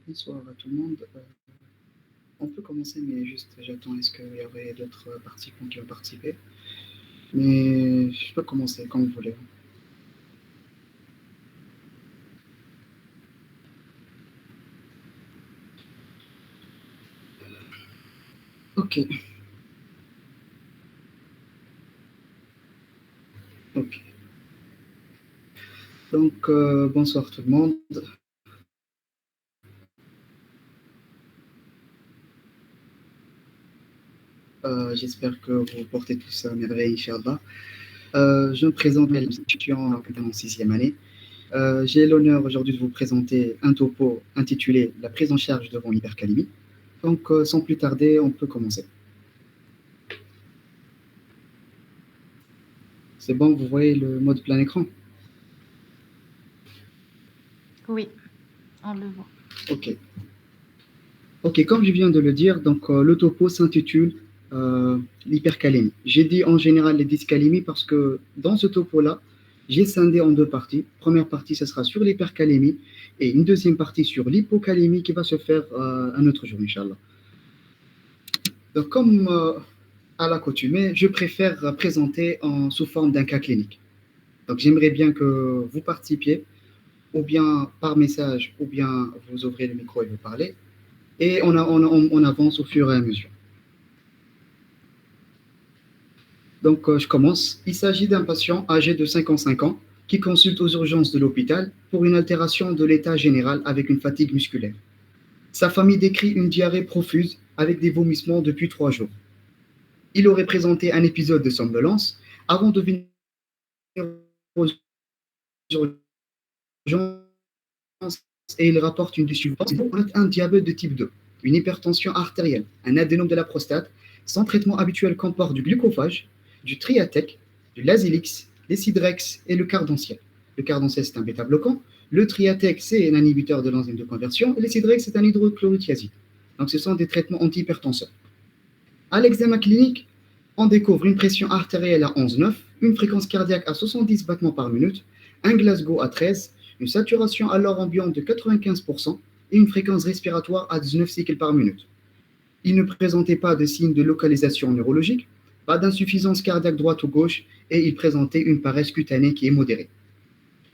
Bonsoir à tout le monde. On peut commencer, mais juste j'attends, est-ce qu'il y aurait d'autres participants qui vont participer? Mais je peux commencer quand vous voulez. Ok, ok. Donc, bonsoir tout le monde. J'espère que vous portez tous à merveille, Inch'Allah. Je me présente, je suis étudiant en sixième année. J'ai l'honneur aujourd'hui de vous présenter un topo intitulé La prise en charge devant l'hypercalémie. Donc, sans plus tarder, on peut commencer. C'est bon, vous voyez le mode plein écran? Oui, on le voit. Ok. Ok, comme je viens de le dire, donc le topo s'intitule l'hypercalémie. J'ai dit en général les dyscalémies parce que dans ce topo-là, j'ai scindé en deux parties. Première partie, ce sera sur l'hypercalémie et une deuxième partie sur l'hypocalémie qui va se faire un autre jour, Inch'Allah. Donc, comme à l'accoutumée, je préfère présenter sous forme d'un cas clinique. Donc, j'aimerais bien que vous participiez, ou bien par message, ou bien vous ouvrez le micro et vous parlez, et on avance au fur et à mesure. Donc, je commence. Il s'agit d'un patient âgé de 55 ans qui consulte aux urgences de l'hôpital pour une altération de l'état général avec une fatigue musculaire. Sa famille décrit une diarrhée profuse avec des vomissements depuis 3 jours. Il aurait présenté un épisode de somnolence avant de venir aux urgences et il rapporte une déchirure, un diabète de type 2, une hypertension artérielle, un adénome de la prostate. Son traitement habituel comporte du glucophage, du Triatec, du Lasix, l'Ecidrex et le Cardanciel. Le Cardanciel, c'est un bêta-bloquant. Le Triatec, c'est un inhibiteur de l'enzyme de conversion. Et l'Ecidrex, c'est un hydrochlorothiazide. Donc, ce sont des traitements antihypertenseurs. À l'examen clinique, on découvre une pression artérielle à 11,9, une fréquence cardiaque à 70 battements par minute, un Glasgow à 13, une saturation à l'heure ambiante de 95% et une fréquence respiratoire à 19 cycles par minute. Il ne présentait pas de signes de localisation neurologique, pas d'insuffisance cardiaque droite ou gauche et il présentait une paresse cutanée qui est modérée.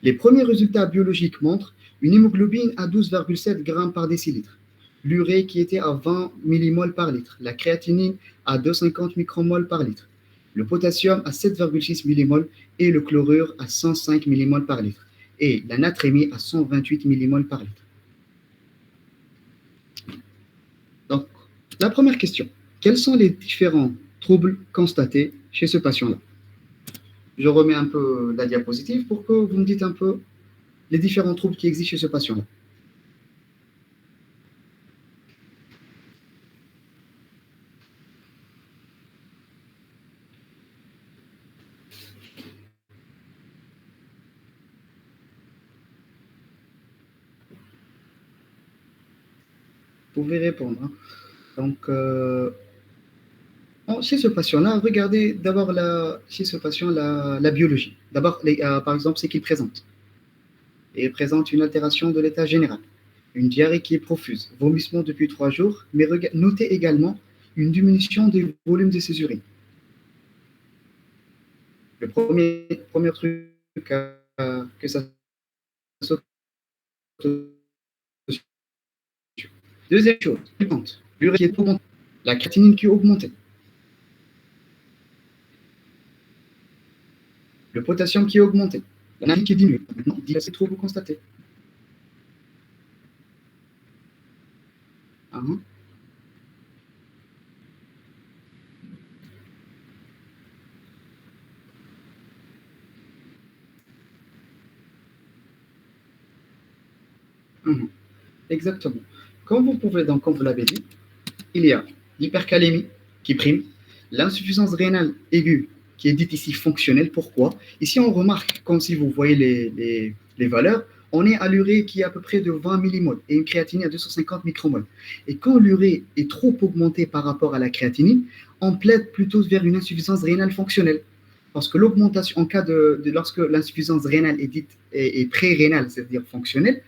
Les premiers résultats biologiques montrent une hémoglobine à 12,7 grammes par décilitre, l'urée qui était à 20 millimoles par litre, la créatinine à 250 micromoles par litre, le potassium à 7,6 millimoles et le chlorure à 105 millimoles par litre, et la natrémie à 128 millimoles par litre. Donc, la première question, quels sont les différents troubles constatés chez ce patient-là? Je remets un peu la diapositive pour que vous me dites un peu les différents troubles qui existent chez ce patient-là. Vous pouvez répondre, hein. Donc, chez ce patient-là, regardez d'abord chez ce patient la biologie. D'abord, par exemple, c'est qu'il présente. Il présente une altération de l'état général, une diarrhée qui est profuse, vomissement depuis 3 jours, mais notez également une diminution des volumes de ses urines. Le premier truc que ça saute. Deuxième chose, l'urée qui est augmentée, la créatinine qui est augmentée, le potassium qui est augmenté, la natrémie qui est diminuée. Maintenant, c'est trop vous constatez. Hein. Mhm. Exactement. Comme vous l'avez dit, il y a l'hypercalémie qui prime, l'insuffisance rénale aiguë qui est dite ici fonctionnelle. Pourquoi? Ici, on remarque, comme si vous voyez les valeurs, on est à l'urée qui est à peu près de 20 millimoles et une créatinine à 250 micromoles. Et quand l'urée est trop augmentée par rapport à la créatinine, on plaide plutôt vers une insuffisance rénale fonctionnelle. Parce que l'augmentation, en cas lorsque l'insuffisance rénale est dite est pré-rénale, c'est-à-dire fonctionnelle,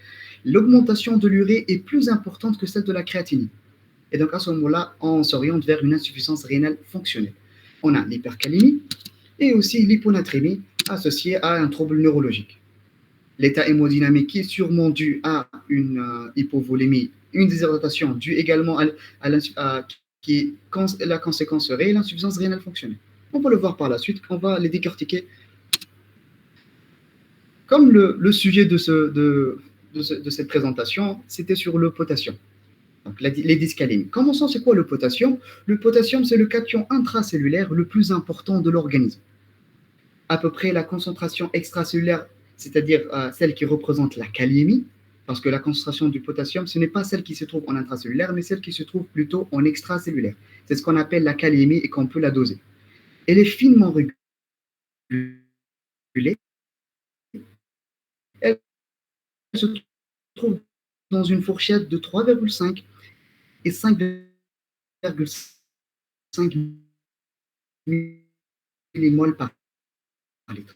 l'augmentation de l'urée est plus importante que celle de la créatinine. Et donc, à ce moment-là, on s'oriente vers une insuffisance rénale fonctionnelle. On a l'hypercalémie et aussi l'hyponatrémie associée à un trouble neurologique. L'état hémodynamique qui est sûrement dû à une hypovolémie, une déshydratation due également qui est la conséquence serait l'insuffisance rénale fonctionnelle. On va le voir par la suite, on va les décortiquer. Comme le sujet de cette présentation, c'était sur le potassium. Donc, les dyscalémies. Commençons, c'est quoi le potassium? Le potassium, c'est le cation intracellulaire le plus important de l'organisme. À peu près la concentration extracellulaire, c'est-à-dire celle qui représente la kaliémie, parce que la concentration du potassium, ce n'est pas celle qui se trouve en intracellulaire, mais celle qui se trouve plutôt en extracellulaire. C'est ce qu'on appelle la kaliémie et qu'on peut la doser. Elle est finement régulée. Elle se trouve dans une fourchette de 3,5 et 5,5 millimoles par litre.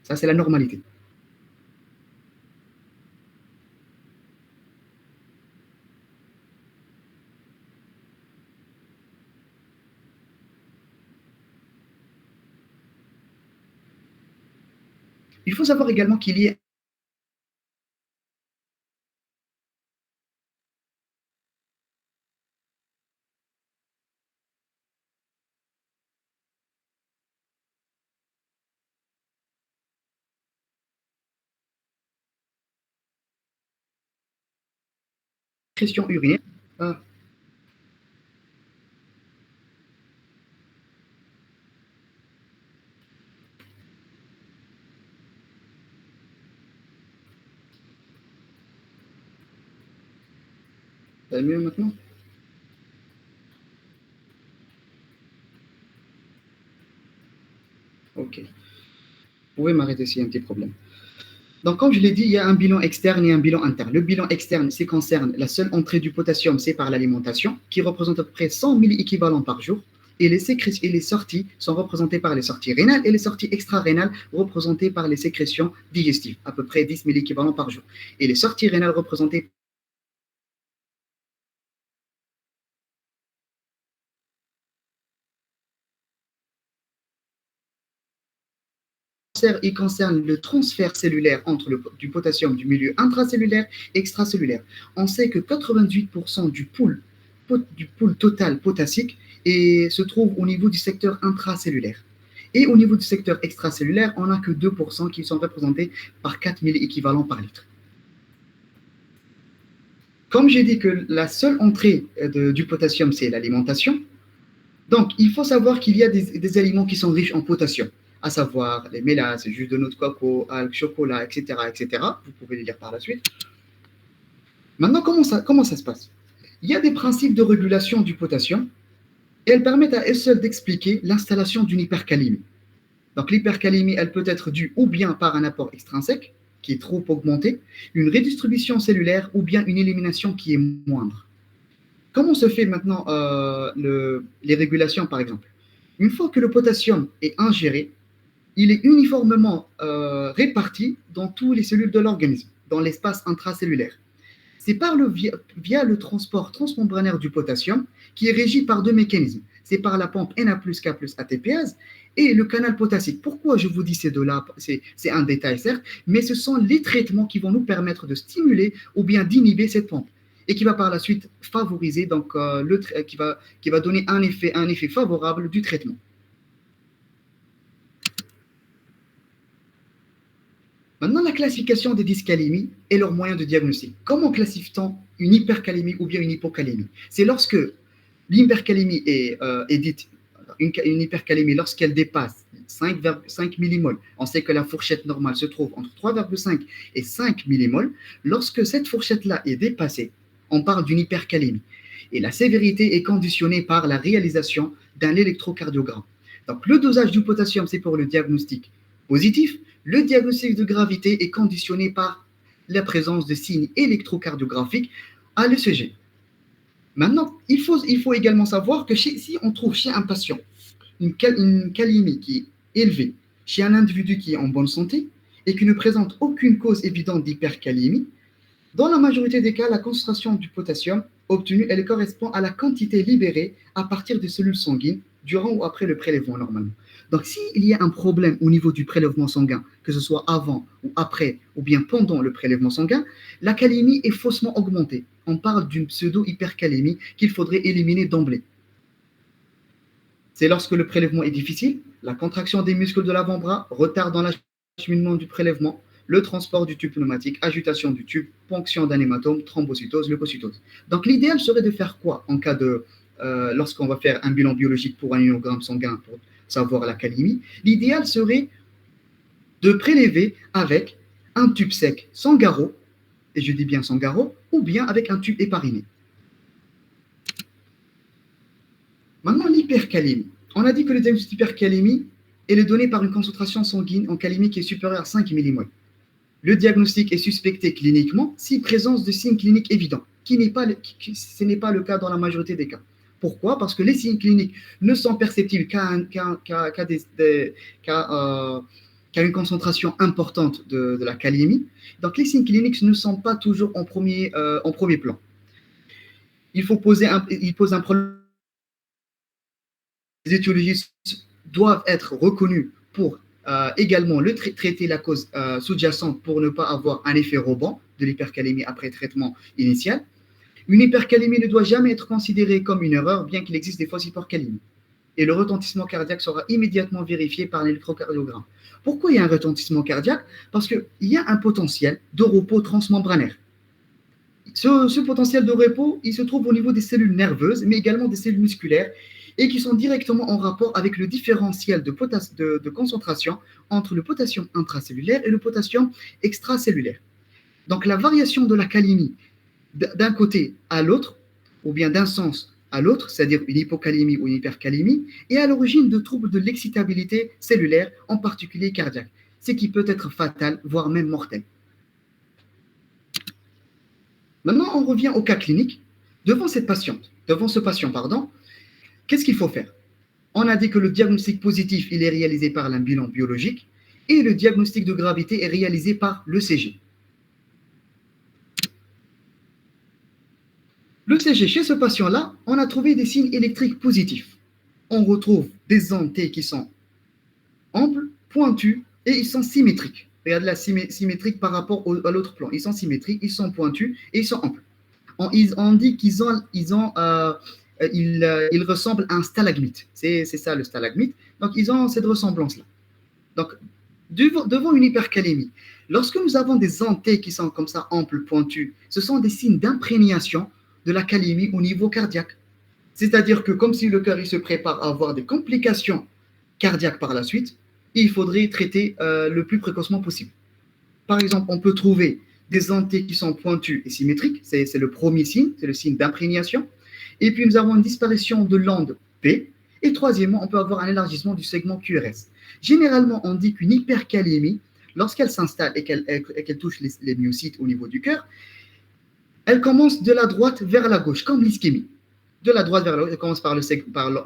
Ça, c'est la normalité. Il faut savoir également qu'il y a sécrétion urinaire. Ça va mieux maintenant? Ok. Vous pouvez m'arrêter s'il y a un petit problème. Donc, comme je l'ai dit, il y a un bilan externe et un bilan interne. Le bilan externe, c'est concerne la seule entrée du potassium, c'est par l'alimentation, qui représente à peu près 100 milli-équivalents par jour. Et les sorties sont représentées par les sorties rénales et les sorties extra-rénales représentées par les sécrétions digestives, à peu près 10 milli-équivalents par jour. Et les sorties rénales représentées il concerne le transfert cellulaire du potassium du milieu intracellulaire et extracellulaire. On sait que 88% du pool total potassique se trouve au niveau du secteur intracellulaire. Et au niveau du secteur extracellulaire, on n'a que 2% qui sont représentés par 4 milli-équivalents par litre. Comme j'ai dit que la seule entrée du potassium, c'est l'alimentation, donc il faut savoir qu'il y a des aliments qui sont riches en potassium, à savoir les mélasses, les jus de noix de coco, algues, chocolat, etc., etc. Vous pouvez les lire par la suite. Maintenant, comment ça se passe? Il y a des principes de régulation du potassium et elles permettent à elles seules d'expliquer l'installation d'une hypercalémie. Donc l'hypercalémie, elle peut être due ou bien par un apport extrinsèque, qui est trop augmenté, une redistribution cellulaire ou bien une élimination qui est moindre. Comment se fait maintenant les régulations, par exemple? Une fois que le potassium est ingéré, il est uniformément réparti dans toutes les cellules de l'organisme, dans l'espace intracellulaire. C'est via le transport transmembranaire du potassium qui est régi par deux mécanismes. C'est par la pompe Na+K+ ATPase et le canal potassique. Pourquoi je vous dis ces deux-là? C'est un détail, certes, mais ce sont les traitements qui vont nous permettre de stimuler ou bien d'inhiber cette pompe et qui va par la suite favoriser, donc qui va donner un effet favorable du traitement. Maintenant, la classification des dyscalémies et leurs moyens de diagnostic. Comment classifie-t-on une hypercalémie ou bien une hypocalémie? C'est lorsque l'hypercalémie est dite, une hypercalémie, lorsqu'elle dépasse 5 millimoles. On sait que la fourchette normale se trouve entre 3,5 et 5 millimoles. Lorsque cette fourchette-là est dépassée, on parle d'une hypercalémie. Et la sévérité est conditionnée par la réalisation d'un électrocardiogramme. Donc, le dosage du potassium, c'est pour le diagnostic positif. Le diagnostic de gravité est conditionné par la présence de signes électrocardiographiques à l'ECG. Maintenant, il faut également savoir que si on trouve chez un patient une calémie qui est élevée chez un individu qui est en bonne santé et qui ne présente aucune cause évidente d'hypercalémie, dans la majorité des cas, la concentration du potassium obtenue, elle correspond à la quantité libérée à partir des cellules sanguines durant ou après le prélèvement normalement. Donc, s'il y a un problème au niveau du prélèvement sanguin, que ce soit avant ou après ou bien pendant le prélèvement sanguin, la calémie est faussement augmentée. On parle d'une pseudo-hypercalémie qu'il faudrait éliminer d'emblée. C'est lorsque le prélèvement est difficile, la contraction des muscles de l'avant-bras, retard dans l'acheminement du prélèvement, le transport du tube pneumatique, agitation du tube, ponction d'un hématome, thrombocytose, leucocytose. Donc l'idéal serait de faire quoi en cas de, lorsqu'on va faire un bilan biologique pour un ionogramme sanguin pour savoir la calémie? L'idéal serait de prélever avec un tube sec sans garrot, et je dis bien sans garrot, ou bien avec un tube épariné. Maintenant, l'hypercalémie. On a dit que le diagnostic d'hypercalémie est donné par une concentration sanguine en calémie qui est supérieure à 5 mmol. Le diagnostic est suspecté cliniquement si présence de signes cliniques évidents, ce n'est pas le cas dans la majorité des cas. Pourquoi? Parce que les signes cliniques ne sont perceptibles qu'à une concentration importante de la calémie. Donc, les signes cliniques ne sont pas toujours en premier plan. Il pose un problème. Les étiologies doivent être reconnues pour également traiter la cause sous-jacente pour ne pas avoir un effet rebond de l'hypercalémie après traitement initial. Une hypercalémie ne doit jamais être considérée comme une erreur, bien qu'il existe des fausses hypercalémies. Et le retentissement cardiaque sera immédiatement vérifié par l'électrocardiogramme. Pourquoi il y a un retentissement cardiaque? Parce qu'il y a un potentiel de repos transmembranaire. Ce potentiel de repos, il se trouve au niveau des cellules nerveuses, mais également des cellules musculaires, et qui sont directement en rapport avec le différentiel de concentration entre le potassium intracellulaire et le potassium extracellulaire. Donc la variation de la calémie d'un côté à l'autre, ou bien d'un sens à l'autre, c'est-à-dire une hypocalémie ou une hypercalémie, est à l'origine de troubles de l'excitabilité cellulaire, en particulier cardiaque, ce qui peut être fatal, voire même mortel. Maintenant, on revient au cas clinique. Devant ce patient, qu'est-ce qu'il faut faire? On a dit que le diagnostic positif, il est réalisé par un bilan biologique et le diagnostic de gravité est réalisé par l'ECG. L'ECG, chez ce patient-là, on a trouvé des signes électriques positifs. On retrouve des ondes T qui sont amples, pointues et ils sont symétriques. Regarde la symétrique par rapport à l'autre plan. Ils sont symétriques, ils sont pointus et ils sont amples. On dit qu'ils ressemblent à un stalagmite. C'est ça le stalagmite. Donc, ils ont cette ressemblance-là. Donc, devant une hypercalémie, lorsque nous avons des ondes T qui sont comme ça, amples, pointues, ce sont des signes d'imprégnation de la calémie au niveau cardiaque. C'est-à-dire que comme si le cœur il se prépare à avoir des complications cardiaques par la suite, il faudrait traiter le plus précocement possible. Par exemple, on peut trouver des ondes T qui sont pointues et symétriques, c'est le premier signe, c'est le signe d'imprégnation. Et puis, nous avons une disparition de l'onde P. Et troisièmement, on peut avoir un élargissement du segment QRS. Généralement, on dit qu'une hypercalémie, lorsqu'elle s'installe et qu'elle touche les myocytes au niveau du cœur, elle commence de la droite vers la gauche, comme l'ischémie. De la droite vers la gauche, elle commence par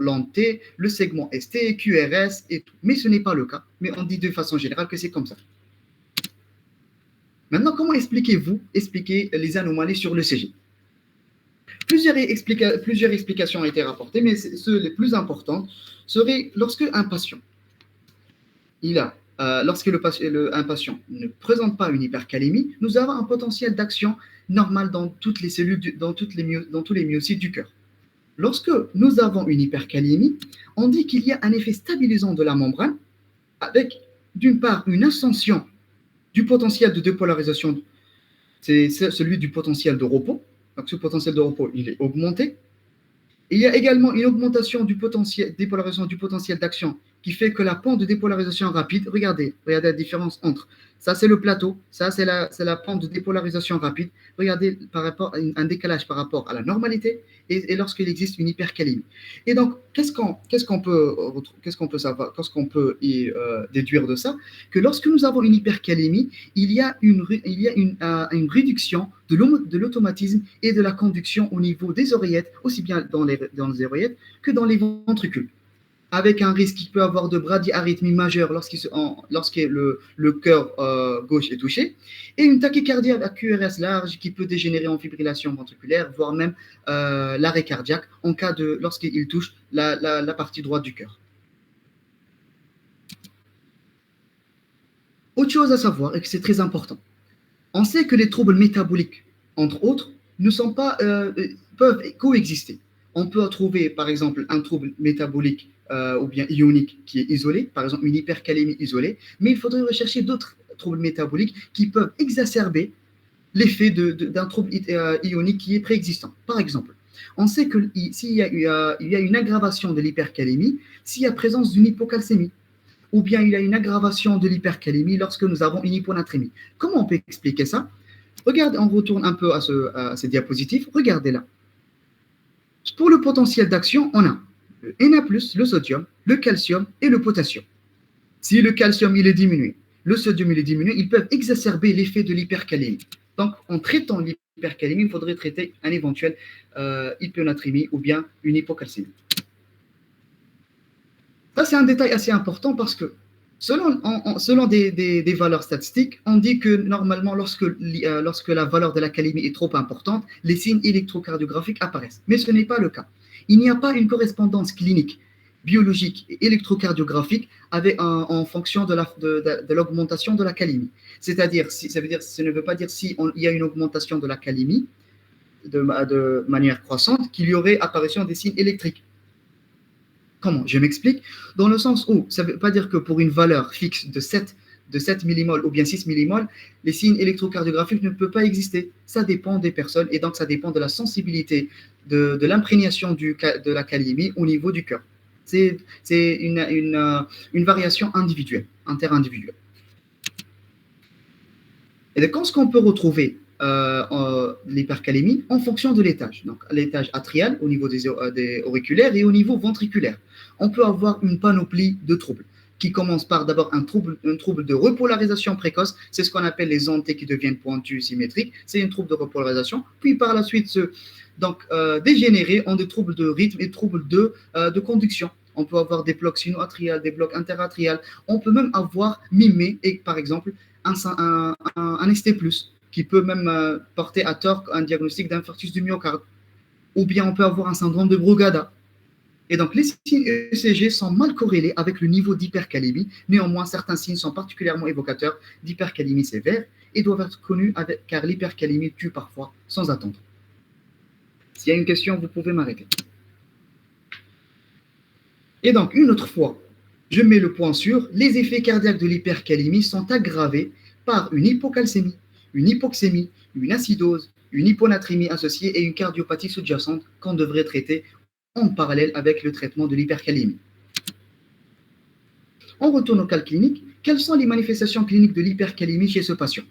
l'onde T, le segment ST, QRS et tout. Mais ce n'est pas le cas. Mais on dit de façon générale que c'est comme ça. Maintenant, comment expliquer les anomalies sur l'ECG? Plusieurs explications ont été rapportées, mais les plus importantes seraient lorsque un patient, un patient ne présente pas une hypercalémie, nous avons un potentiel d'action normal dans toutes les cellules, dans tous les myocytes du cœur. Lorsque nous avons une hypercalémie, on dit qu'il y a un effet stabilisant de la membrane avec, d'une part, une ascension du potentiel de dépolarisation, c'est celui du potentiel de repos. Donc, ce potentiel de repos, il est augmenté. Il y a également une augmentation du potentiel, dépolarisation du potentiel d'action qui fait que la pente de dépolarisation rapide, regardez la différence entre, ça c'est le plateau, ça c'est la pente de dépolarisation rapide, regardez par rapport à un décalage par rapport à la normalité et lorsqu'il existe une hypercalémie. Et donc, qu'est-ce qu'on peut savoir, qu'est-ce qu'on peut déduire de ça? Que lorsque nous avons une hypercalémie, il y a une réduction de l'automatisme et de la conduction au niveau des oreillettes, aussi bien dans les oreillettes que dans les ventricules. avec un risque qui peut avoir de bradyarrhythmie majeure lorsque le cœur gauche est touché, et une tachycardie à QRS large qui peut dégénérer en fibrillation ventriculaire, voire même l'arrêt cardiaque en cas de lorsqu'il touche la partie droite du cœur. Autre chose à savoir, et que c'est très important, on sait que les troubles métaboliques, entre autres, ne sont pas, peuvent coexister. On peut trouver, par exemple, un trouble métabolique ou bien ionique qui est isolé, par exemple une hypercalémie isolée, mais il faudrait rechercher d'autres troubles métaboliques qui peuvent exacerber l'effet d'un trouble ionique qui est préexistant. Par exemple, on sait que s'il y a une aggravation de l'hypercalémie, s'il y a présence d'une hypocalcémie, ou bien il y a une aggravation de l'hypercalémie lorsque nous avons une hyponatrémie. Comment on peut expliquer ça? Regardez, on retourne un peu à ces diapositives. Regardez là. Pour le potentiel d'action, on a le Na+, le sodium, le calcium et le potassium. Si le calcium il est diminué, le sodium il est diminué, ils peuvent exacerber l'effet de l'hypercalémie. Donc, en traitant l'hypercalémie, il faudrait traiter un éventuel hyponatrémie ou bien une hypocalcémie. Ça, c'est un détail assez important parce que selon des valeurs statistiques, on dit que normalement, lorsque la valeur de la calémie est trop importante, les signes électrocardiographiques apparaissent. Mais ce n'est pas le cas. Il n'y a pas une correspondance clinique, biologique et électrocardiographique en fonction de l'augmentation de la calémie. C'est-à-dire, ça ne veut pas dire s'il y a une augmentation de la calémie de manière croissante qu'il y aurait apparition des signes électriques. Comment? Je m'explique. Dans le sens où ça ne veut pas dire que pour une valeur fixe de 7 millimoles ou bien 6 millimoles, les signes électrocardiographiques ne peuvent pas exister. Ça dépend des personnes et donc ça dépend de la sensibilité de l'imprégnation de la calémie au niveau du cœur. C'est une variation individuelle, interindividuelle. Et donc, quand ce qu'on peut retrouver l'hypercalémie en fonction de l'étage. Donc, l'étage atrial au niveau des auriculaires et au niveau ventriculaire. On peut avoir une panoplie de troubles qui commence par d'abord un trouble de repolarisation précoce. C'est ce qu'on appelle les ondes T qui deviennent pointues, symétriques. C'est un trouble de repolarisation. Puis par la suite, dégénérer en des troubles de rythme et troubles de conduction. On peut avoir des blocs sino-atriales, des blocs interatriales. On peut même avoir mimé, et par exemple, un ST+, qui peut même porter à tort un diagnostic d'infarctus du myocarde. Ou bien on peut avoir un syndrome de Brugada. Et donc, les signes ECG sont mal corrélés avec le niveau d'hypercalémie. Néanmoins, certains signes sont particulièrement évocateurs d'hypercalémie sévère et doivent être connus car l'hypercalémie tue parfois sans attendre. S'il y a une question, vous pouvez m'arrêter. Et donc, une autre fois, je mets le point sur les effets cardiaques de l'hypercalémie sont aggravés par une hypocalcémie, une hypoxémie, une acidose, une hyponatrémie associée et une cardiopathie sous-jacente qu'on devrait traiter en parallèle avec le traitement de l'hypercalémie. On retourne au cas clinique. Quelles sont les manifestations cliniques de l'hypercalémie chez ce patient?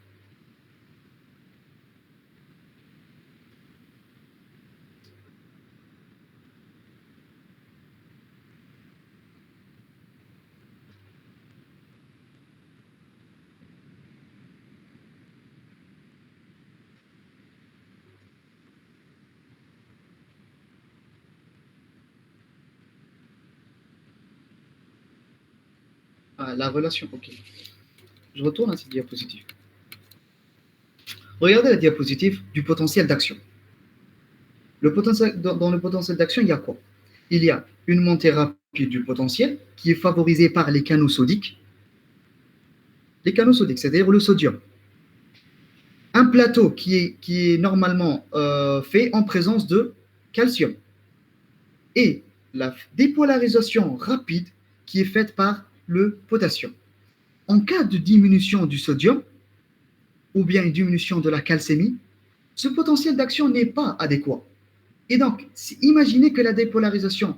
La relation, ok. Je retourne à cette diapositive. Regardez la diapositive du potentiel d'action. Dans le potentiel d'action, il y a quoi? Il y a une montée rapide du potentiel qui est favorisée par les canaux sodiques. Les canaux sodiques, c'est-à-dire le sodium. Un plateau qui est normalement fait en présence de calcium. Et la dépolarisation rapide qui est faite par le potassium. En cas de diminution du sodium, ou bien une diminution de la calcémie, ce potentiel d'action n'est pas adéquat. Et donc, imaginez que la dépolarisation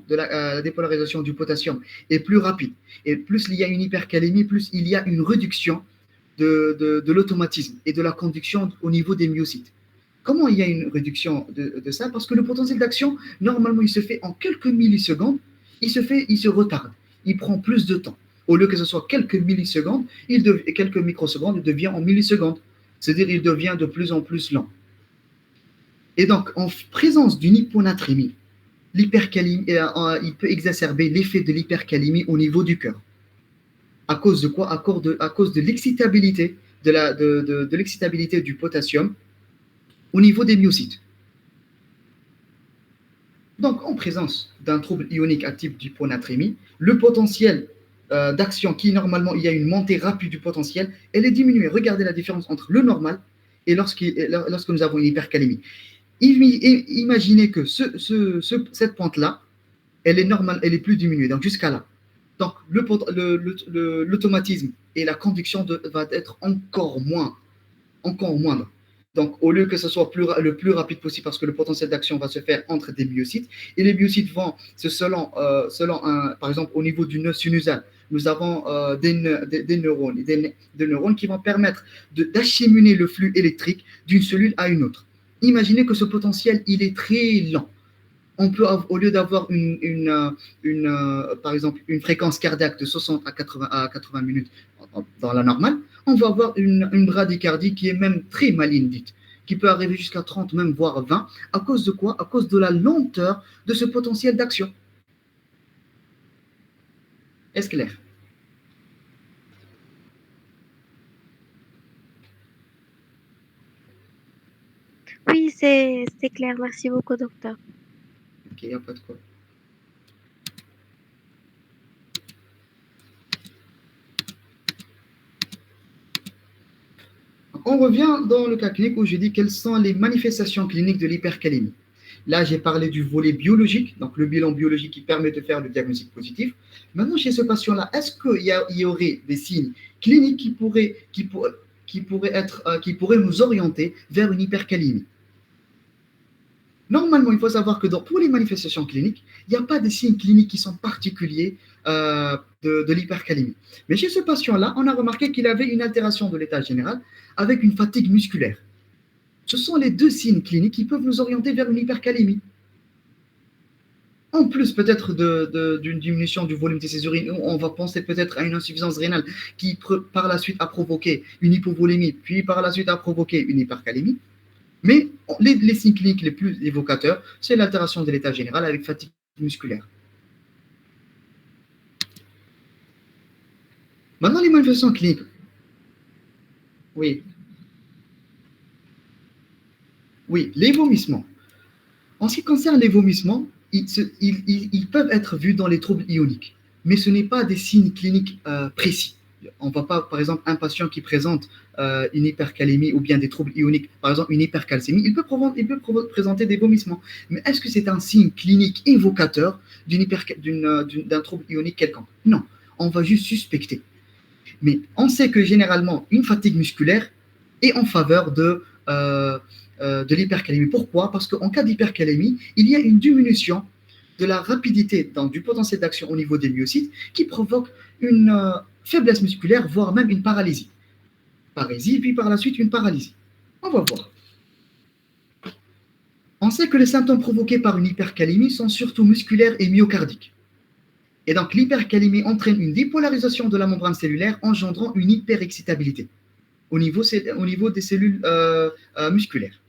du potassium est plus rapide. Et plus il y a une hypercalémie, plus il y a une réduction de l'automatisme et de la conduction au niveau des myocytes. Comment il y a une réduction de ça? Parce que le potentiel d'action, normalement, il se fait en quelques millisecondes, il se retarde, il prend plus de temps. Au lieu que ce soit quelques millisecondes, quelques microsecondes, il devient en millisecondes. C'est-à-dire il devient de plus en plus lent. Et donc, en présence d'une hyponatrémie, l'hypercalémie, il peut exacerber l'effet de l'hypercalémie au niveau du cœur. À cause de quoi? À cause de l'excitabilité de l'excitabilité du potassium au niveau des myocytes. Donc, en présence d'un trouble ionique à type d'hyponatrémie, le potentiel d'action qui, normalement, il y a une montée rapide du potentiel, elle est diminuée. Regardez la différence entre le normal et lorsque nous avons une hypercalémie. Imaginez que cette pente-là, elle est normale, elle est plus diminuée, donc jusqu'à là. Donc, l'automatisme et la conduction va être encore moindre. Donc, au lieu que ce soit le plus rapide possible, parce que le potentiel d'action va se faire entre des myocytes, et les myocytes vont, par exemple, au niveau du nœud sinusal, nous avons des neurones qui vont permettre d'acheminer le flux électrique d'une cellule à une autre. Imaginez que ce potentiel, il est très lent. On peut, au lieu d'avoir par exemple, une fréquence cardiaque de 60 à 80 minutes dans la normale, on va avoir une bradycardie qui est même très maligne dite, qui peut arriver jusqu'à 30, même voire 20. À cause de quoi? À cause de la lenteur de ce potentiel d'action. Est-ce clair? Oui, c'est clair. Merci beaucoup, docteur. Ok, il n'y a pas de quoi. On revient dans le cas clinique où je dis quelles sont les manifestations cliniques de l'hypercalémie. Là, j'ai parlé du volet biologique, donc le bilan biologique qui permet de faire le diagnostic positif. Maintenant, chez ce patient-là, est-ce qu'il y aurait des signes cliniques qui pourraient nous orienter vers une hypercalémie? Normalement, il faut savoir que pour les manifestations cliniques, il n'y a pas de signes cliniques qui sont particuliers de l'hypercalémie. Mais chez ce patient-là, on a remarqué qu'il avait une altération de l'état général avec une fatigue musculaire. Ce sont les deux signes cliniques qui peuvent nous orienter vers une hypercalémie. En plus peut-être d'une diminution du volume de ses urines, on va penser peut-être à une insuffisance rénale qui par la suite a provoqué une hypovolémie, puis par la suite a provoqué une hypercalémie. Mais les signes cliniques les plus évocateurs, c'est l'altération de l'état général avec fatigue musculaire. Maintenant, les manifestations cliniques. Oui. Oui, les vomissements. En ce qui concerne les vomissements, ils peuvent être vus dans les troubles ioniques, mais ce n'est pas des signes cliniques précis. On ne voit pas, par exemple, un patient qui présente une hypercalémie ou bien des troubles ioniques, par exemple une hypercalcémie, il peut présenter des vomissements. Mais est-ce que c'est un signe clinique évocateur d'un trouble ionique quelconque? Non, on va juste suspecter. Mais on sait que généralement, une fatigue musculaire est en faveur de l'hypercalémie. Pourquoi? Parce qu'en cas d'hypercalémie, il y a une diminution de la rapidité du potentiel d'action au niveau des myocytes qui provoque une faiblesse musculaire, voire même une paralysie. Paralysie, puis par la suite une paralysie. On va voir. On sait que les symptômes provoqués par une hypercalémie sont surtout musculaires et myocardiques. Et donc l'hypercalémie entraîne une dépolarisation de la membrane cellulaire engendrant une hyperexcitabilité au niveau des cellules musculaires.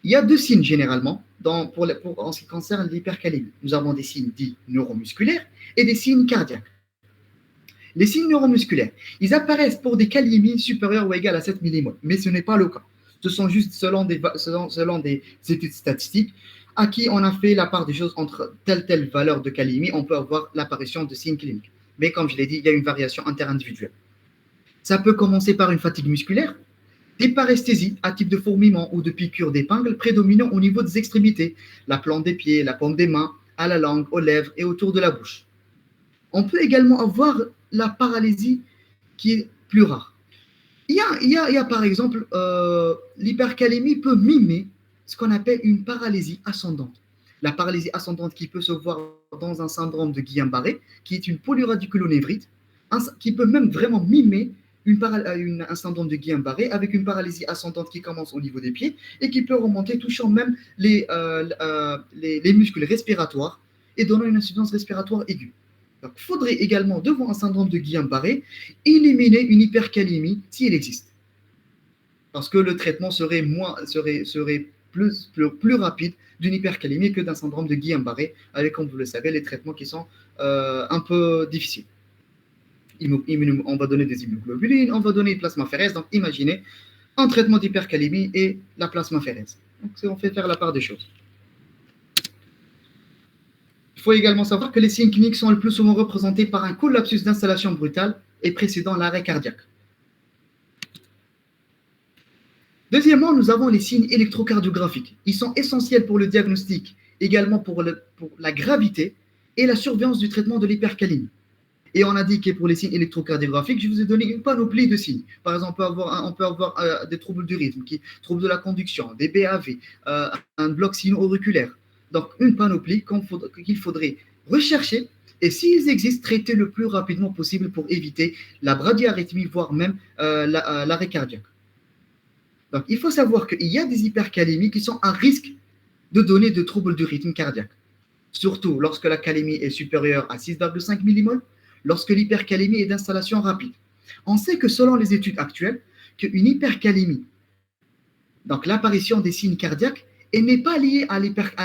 Il y a deux signes généralement en ce qui concerne l'hypercalémie. Nous avons des signes dits neuromusculaires et des signes cardiaques. Les signes neuromusculaires, ils apparaissent pour des calémies supérieures ou égales à 7 millimoles, mais ce n'est pas le cas. Ce sont juste selon des études statistiques à qui on a fait la part des choses entre telle valeur de calémie, on peut avoir l'apparition de signes cliniques. Mais comme je l'ai dit, il y a une variation interindividuelle. Ça peut commencer par une fatigue musculaire, des paresthésies à type de fourmillement ou de piqûres d'épingle prédominant au niveau des extrémités, la plante des pieds, la paume des mains, à la langue, aux lèvres et autour de la bouche. On peut également avoir la paralysie qui est plus rare. Il y a par exemple, l'hypercalémie peut mimer ce qu'on appelle une paralysie ascendante. La paralysie ascendante qui peut se voir dans un syndrome de Guillain-Barré, qui est une polyradiculonévrite, qui peut même vraiment mimer un syndrome de Guillain-Barré avec une paralysie ascendante qui commence au niveau des pieds et qui peut remonter, touchant même les muscles respiratoires et donnant une insuffisance respiratoire aiguë. Donc, il faudrait également, devant un syndrome de Guillain-Barré, éliminer une hypercalémie si elle existe. Parce que le traitement serait plus rapide d'une hypercalémie que d'un syndrome de Guillain-Barré, avec, comme vous le savez, les traitements qui sont un peu difficiles. On va donner des immunoglobulines, on va donner une plasmaphérèse. Donc, imaginez un traitement d'hypercalémie et la plasmaphérèse. Donc, on fait faire la part des choses. Il faut également savoir que les signes cliniques sont le plus souvent représentés par un collapsus d'installation brutale et précédant l'arrêt cardiaque. Deuxièmement, nous avons les signes électrocardiographiques. Ils sont essentiels pour le diagnostic, également pour la gravité et la surveillance du traitement de l'hypercalémie. Et on a dit que pour les signes électrocardiographiques, je vous ai donné une panoplie de signes. Par exemple, on peut avoir des troubles du rythme, troubles de la conduction, des BAV, un bloc sino-auriculaire. Donc, une panoplie qu'il faudrait rechercher et s'ils existent, traiter le plus rapidement possible pour éviter la bradyarrhythmie, voire même l'arrêt cardiaque. Donc, il faut savoir qu'il y a des hypercalémies qui sont à risque de donner de troubles du rythme cardiaque. Surtout lorsque la calémie est supérieure à 6,5 millimoles, lorsque l'hypercalémie est d'installation rapide. On sait que selon les études actuelles, qu'une hypercalémie, donc l'apparition des signes cardiaques, elle n'est pas liée à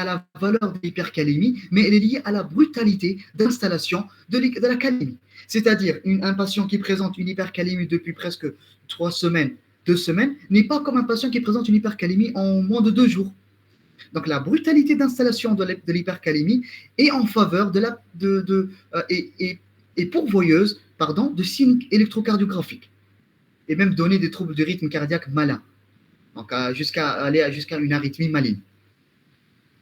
la valeur de l'hypercalémie, mais elle est liée à la brutalité d'installation de la calémie. C'est-à-dire, un patient qui présente une hypercalémie depuis presque 3 semaines, 2 semaines, n'est pas comme un patient qui présente une hypercalémie en moins de 2 jours. Donc, la brutalité d'installation de l'hypercalémie est en faveur est pourvoyeuse de signes électrocardiographiques et même donner des troubles du rythme cardiaque malins, donc jusqu'à une arythmie maligne.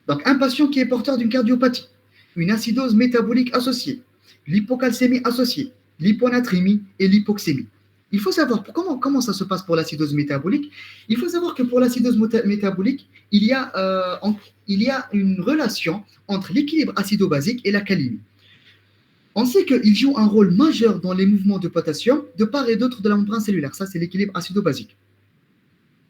Donc, un patient qui est porteur d'une cardiopathie, une acidose métabolique associée, l'hypocalcémie associée, l'hyponatrémie et l'hypoxémie. Il faut savoir comment ça se passe pour l'acidose métabolique. Il faut savoir que pour l'acidose métabolique, il y a une relation entre l'équilibre acido-basique et la calémie. On sait qu'il joue un rôle majeur dans les mouvements de potassium de part et d'autre de la membrane cellulaire. Ça, c'est l'équilibre acido-basique.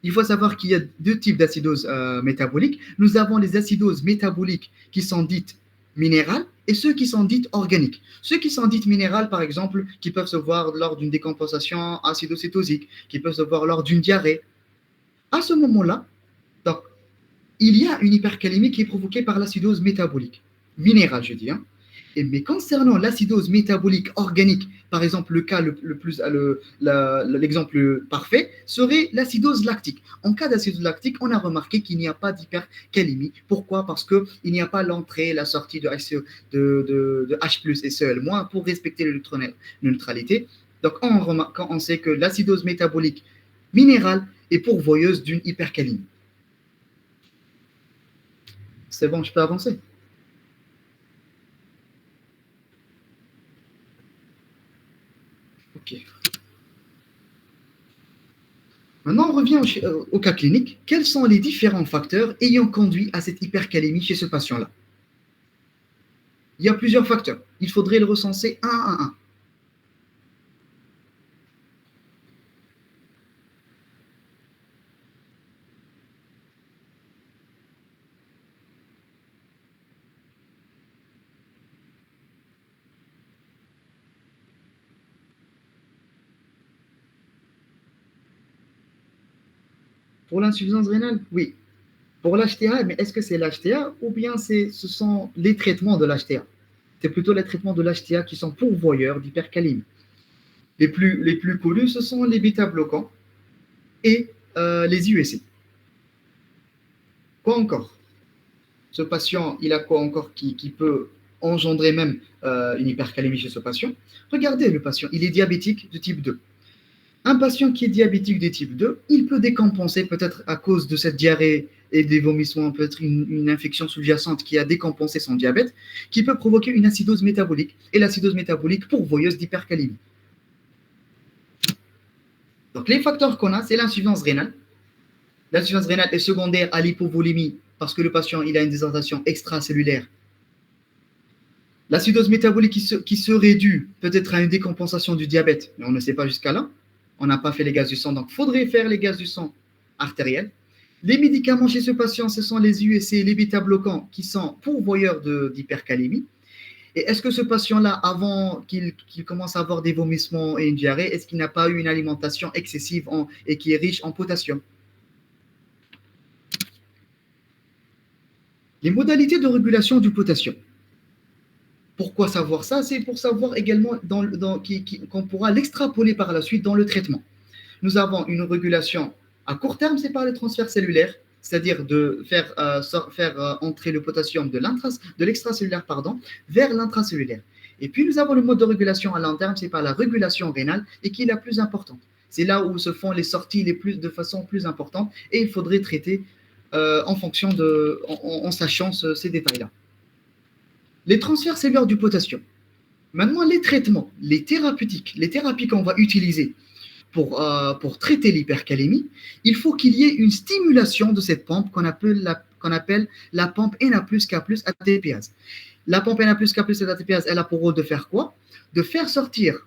Il faut savoir qu'il y a 2 types d'acidose métabolique. Nous avons les acidoses métaboliques qui sont dites minérales et ceux qui sont dites organiques. Ceux qui sont dites minérales, par exemple, qui peuvent se voir lors d'une décompensation acidocétosique, qui peuvent se voir lors d'une diarrhée. À ce moment-là, donc, il y a une hypercalémie qui est provoquée par l'acidose métabolique, minérale, je dis. Mais concernant l'acidose métabolique organique, par exemple, l'exemple parfait serait l'acidose lactique. En cas d'acidose lactique, on a remarqué qu'il n'y a pas d'hypercalémie. Pourquoi? Parce qu'il n'y a pas l'entrée et la sortie de H+, et Cl- pour respecter l'électroneutralité. Donc, on sait que l'acidose métabolique minérale est pourvoyeuse d'une hypercalémie. C'est bon, je peux avancer? Ok. Maintenant, on revient au cas clinique. Quels sont les différents facteurs ayant conduit à cette hypercalémie chez ce patient-là? Il y a plusieurs facteurs. Il faudrait le recenser un à un. Pour l'insuffisance rénale, oui. Pour l'HTA, mais est-ce que c'est l'HTA ou bien ce sont les traitements de l'HTA? C'est plutôt les traitements de l'HTA qui sont pourvoyeurs d'hypercalémie. Les plus connus, ce sont les bêta-bloquants et les USC. Quoi encore? Ce patient, il a quoi encore qui peut engendrer même une hypercalémie chez ce patient? Regardez le patient, il est diabétique de type 2. Un patient qui est diabétique de type 2, il peut décompenser peut-être à cause de cette diarrhée et des vomissements, peut-être une infection sous-jacente qui a décompensé son diabète, qui peut provoquer une acidose métabolique. Et l'acidose métabolique pourvoyeuse d'hypercalémie. Donc les facteurs qu'on a, c'est l'insuffisance rénale. L'insuffisance rénale est secondaire à l'hypovolémie parce que le patient il a une déshydratation extracellulaire. L'acidose métabolique qui serait due peut-être à une décompensation du diabète, mais on ne sait pas jusqu'à là. On n'a pas fait les gaz du sang, donc il faudrait faire les gaz du sang artériels. Les médicaments chez ce patient, ce sont les USC, les bêta-bloquants qui sont pourvoyeurs d'hypercalémie. Et est-ce que ce patient-là, avant qu'il commence à avoir des vomissements et une diarrhée, est-ce qu'il n'a pas eu une alimentation excessive et qui est riche en potassium? Les modalités de régulation du potassium. Pourquoi savoir ça? C'est pour savoir également qu'on pourra l'extrapoler par la suite dans le traitement. Nous avons une régulation à court terme, c'est par les transferts cellulaires, c'est-à-dire de faire entrer le potassium de l'extracellulaire vers l'intracellulaire. Et puis nous avons le mode de régulation à long terme, c'est par la régulation rénale et qui est la plus importante. C'est là où se font les sorties de façon plus importante et il faudrait traiter en sachant ces détails-là. Les transferts cellulaires du potassium. Maintenant, les traitements, les thérapeutiques, les thérapies qu'on va utiliser pour traiter l'hypercalémie, il faut qu'il y ait une stimulation de cette pompe qu'on appelle la pompe Na plus K plus ATPase. La pompe Na plus K plus ATPase, elle a pour rôle de faire quoi? De faire sortir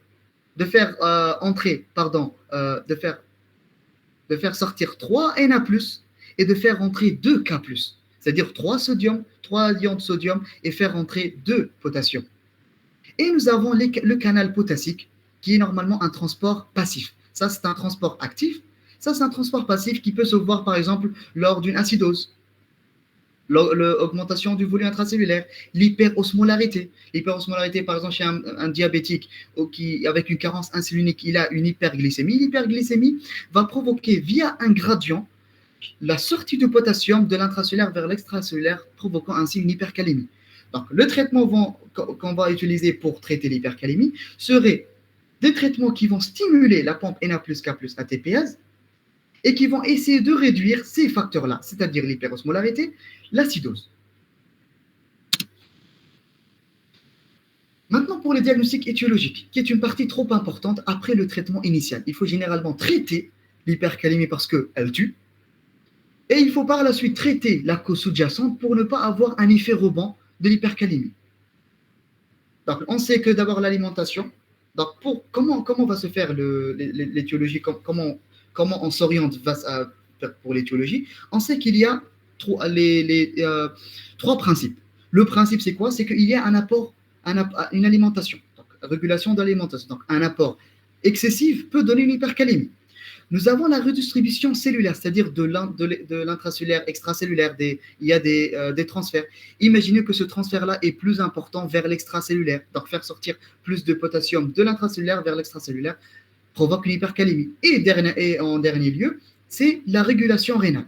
3 Na plus et de faire entrer 2 K plus, c'est-à-dire 3 ions de sodium et faire entrer 2 potassium. Et nous avons le canal potassique qui est normalement un transport passif. Ça, c'est un transport actif. Ça, c'est un transport passif qui peut se voir, par exemple, lors d'une acidose, l'augmentation du volume intracellulaire, l'hyperosmolarité. L'hyperosmolarité, par exemple, chez un diabétique avec une carence insulinique, il a une hyperglycémie. L'hyperglycémie va provoquer, via un gradient, la sortie du potassium de l'intracellulaire vers l'extracellulaire, provoquant ainsi une hypercalémie. Donc, le traitement qu'on va utiliser pour traiter l'hypercalémie serait des traitements qui vont stimuler la pompe Na plus K plus ATPase et qui vont essayer de réduire ces facteurs-là, c'est-à-dire l'hyperosmolarité, l'acidose. Maintenant, pour les diagnostics étiologiques, qui est une partie trop importante après le traitement initial. Il faut généralement traiter l'hypercalémie parce qu'elle tue, et il faut par la suite traiter la cause sous-jacente pour ne pas avoir un effet rebond de l'hypercalémie. Donc, on sait que d'abord l'alimentation. Donc, comment va se faire l'étiologie, comment on s'oriente pour l'étiologie? On sait qu'il y a trois principes. Le principe, c'est quoi? C'est qu'il y a un apport, une alimentation, donc régulation de l'alimentation. Donc, un apport excessif peut donner une hypercalémie. Nous avons la redistribution cellulaire, c'est-à-dire de l'intracellulaire, extracellulaire, il y a des transferts. Imaginez que ce transfert-là est plus important vers l'extracellulaire, donc faire sortir plus de potassium de l'intracellulaire vers l'extracellulaire provoque une hypercalémie. Et en dernier lieu, c'est la régulation rénale.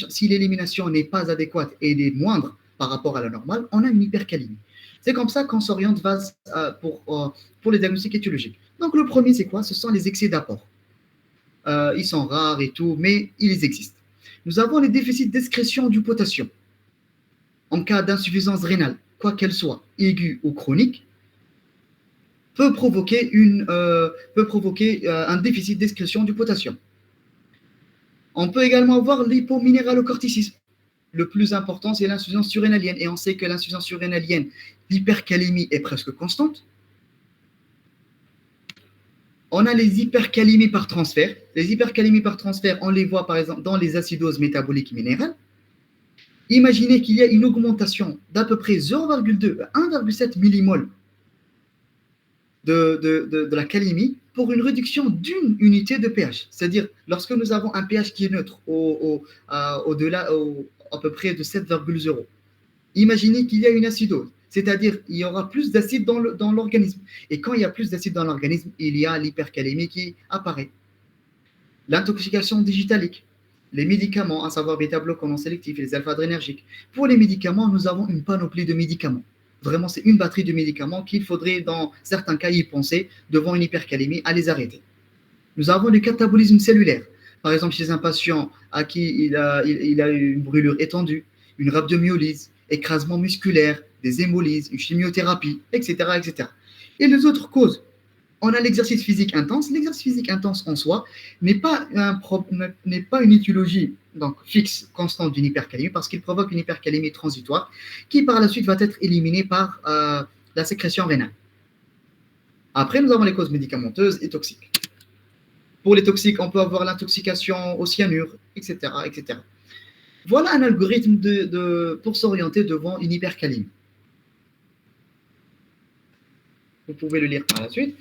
Si l'élimination n'est pas adéquate et est moindre par rapport à la normale, on a une hypercalémie. C'est comme ça qu'on s'oriente pour les diagnostics étiologiques. Donc le premier, c'est quoi? Ce sont les excès d'apport. Ils sont rares et tout, mais ils existent. Nous avons les déficits d'excrétion du potassium. En cas d'insuffisance rénale, quoi qu'elle soit, aiguë ou chronique, peut provoquer un déficit d'excrétion du potassium. On peut également avoir l'hypominéralocorticisme. Le plus important, c'est l'insuffisance surrénalienne. Et on sait que l'insuffisance surrénalienne, l'hypercalémie est presque constante. On a les hypercalémies par transfert. Les hypercalémies par transfert, on les voit par exemple dans les acidoses métaboliques minérales. Imaginez qu'il y a une augmentation d'à peu près 0,2 à 1,7 millimol de la calémie pour une réduction d'une unité de pH. C'est-à-dire, lorsque nous avons un pH qui est neutre au-delà à peu près de 7,0, imaginez qu'il y a une acidose. C'est-à-dire il y aura plus d'acide dans l'organisme. Et quand il y a plus d'acide dans l'organisme, il y a l'hypercalémie qui apparaît. L'intoxication digitalique, les médicaments, à savoir bêta-bloquants non sélectifs et les alpha-adrénergiques. Pour les médicaments, nous avons une panoplie de médicaments. Vraiment, c'est une batterie de médicaments qu'il faudrait, dans certains cas, y penser devant une hypercalémie, à les arrêter. Nous avons le catabolisme cellulaire. Par exemple, chez un patient à qui il a une brûlure étendue, une rhabdomyolyse, écrasement musculaire, des hémolyses, une chimiothérapie, etc., etc. Et les autres causes, on a l'exercice physique intense. L'exercice physique intense en soi n'est pas une étiologie donc, fixe, constante d'une hypercalémie, parce qu'il provoque une hypercalémie transitoire qui, par la suite, va être éliminée par la sécrétion rénale. Après, nous avons les causes médicamenteuses et toxiques. Pour les toxiques, on peut avoir l'intoxication au cyanure, etc., etc. Voilà un algorithme pour s'orienter devant une hypercalémie. Vous pouvez le lire par la suite.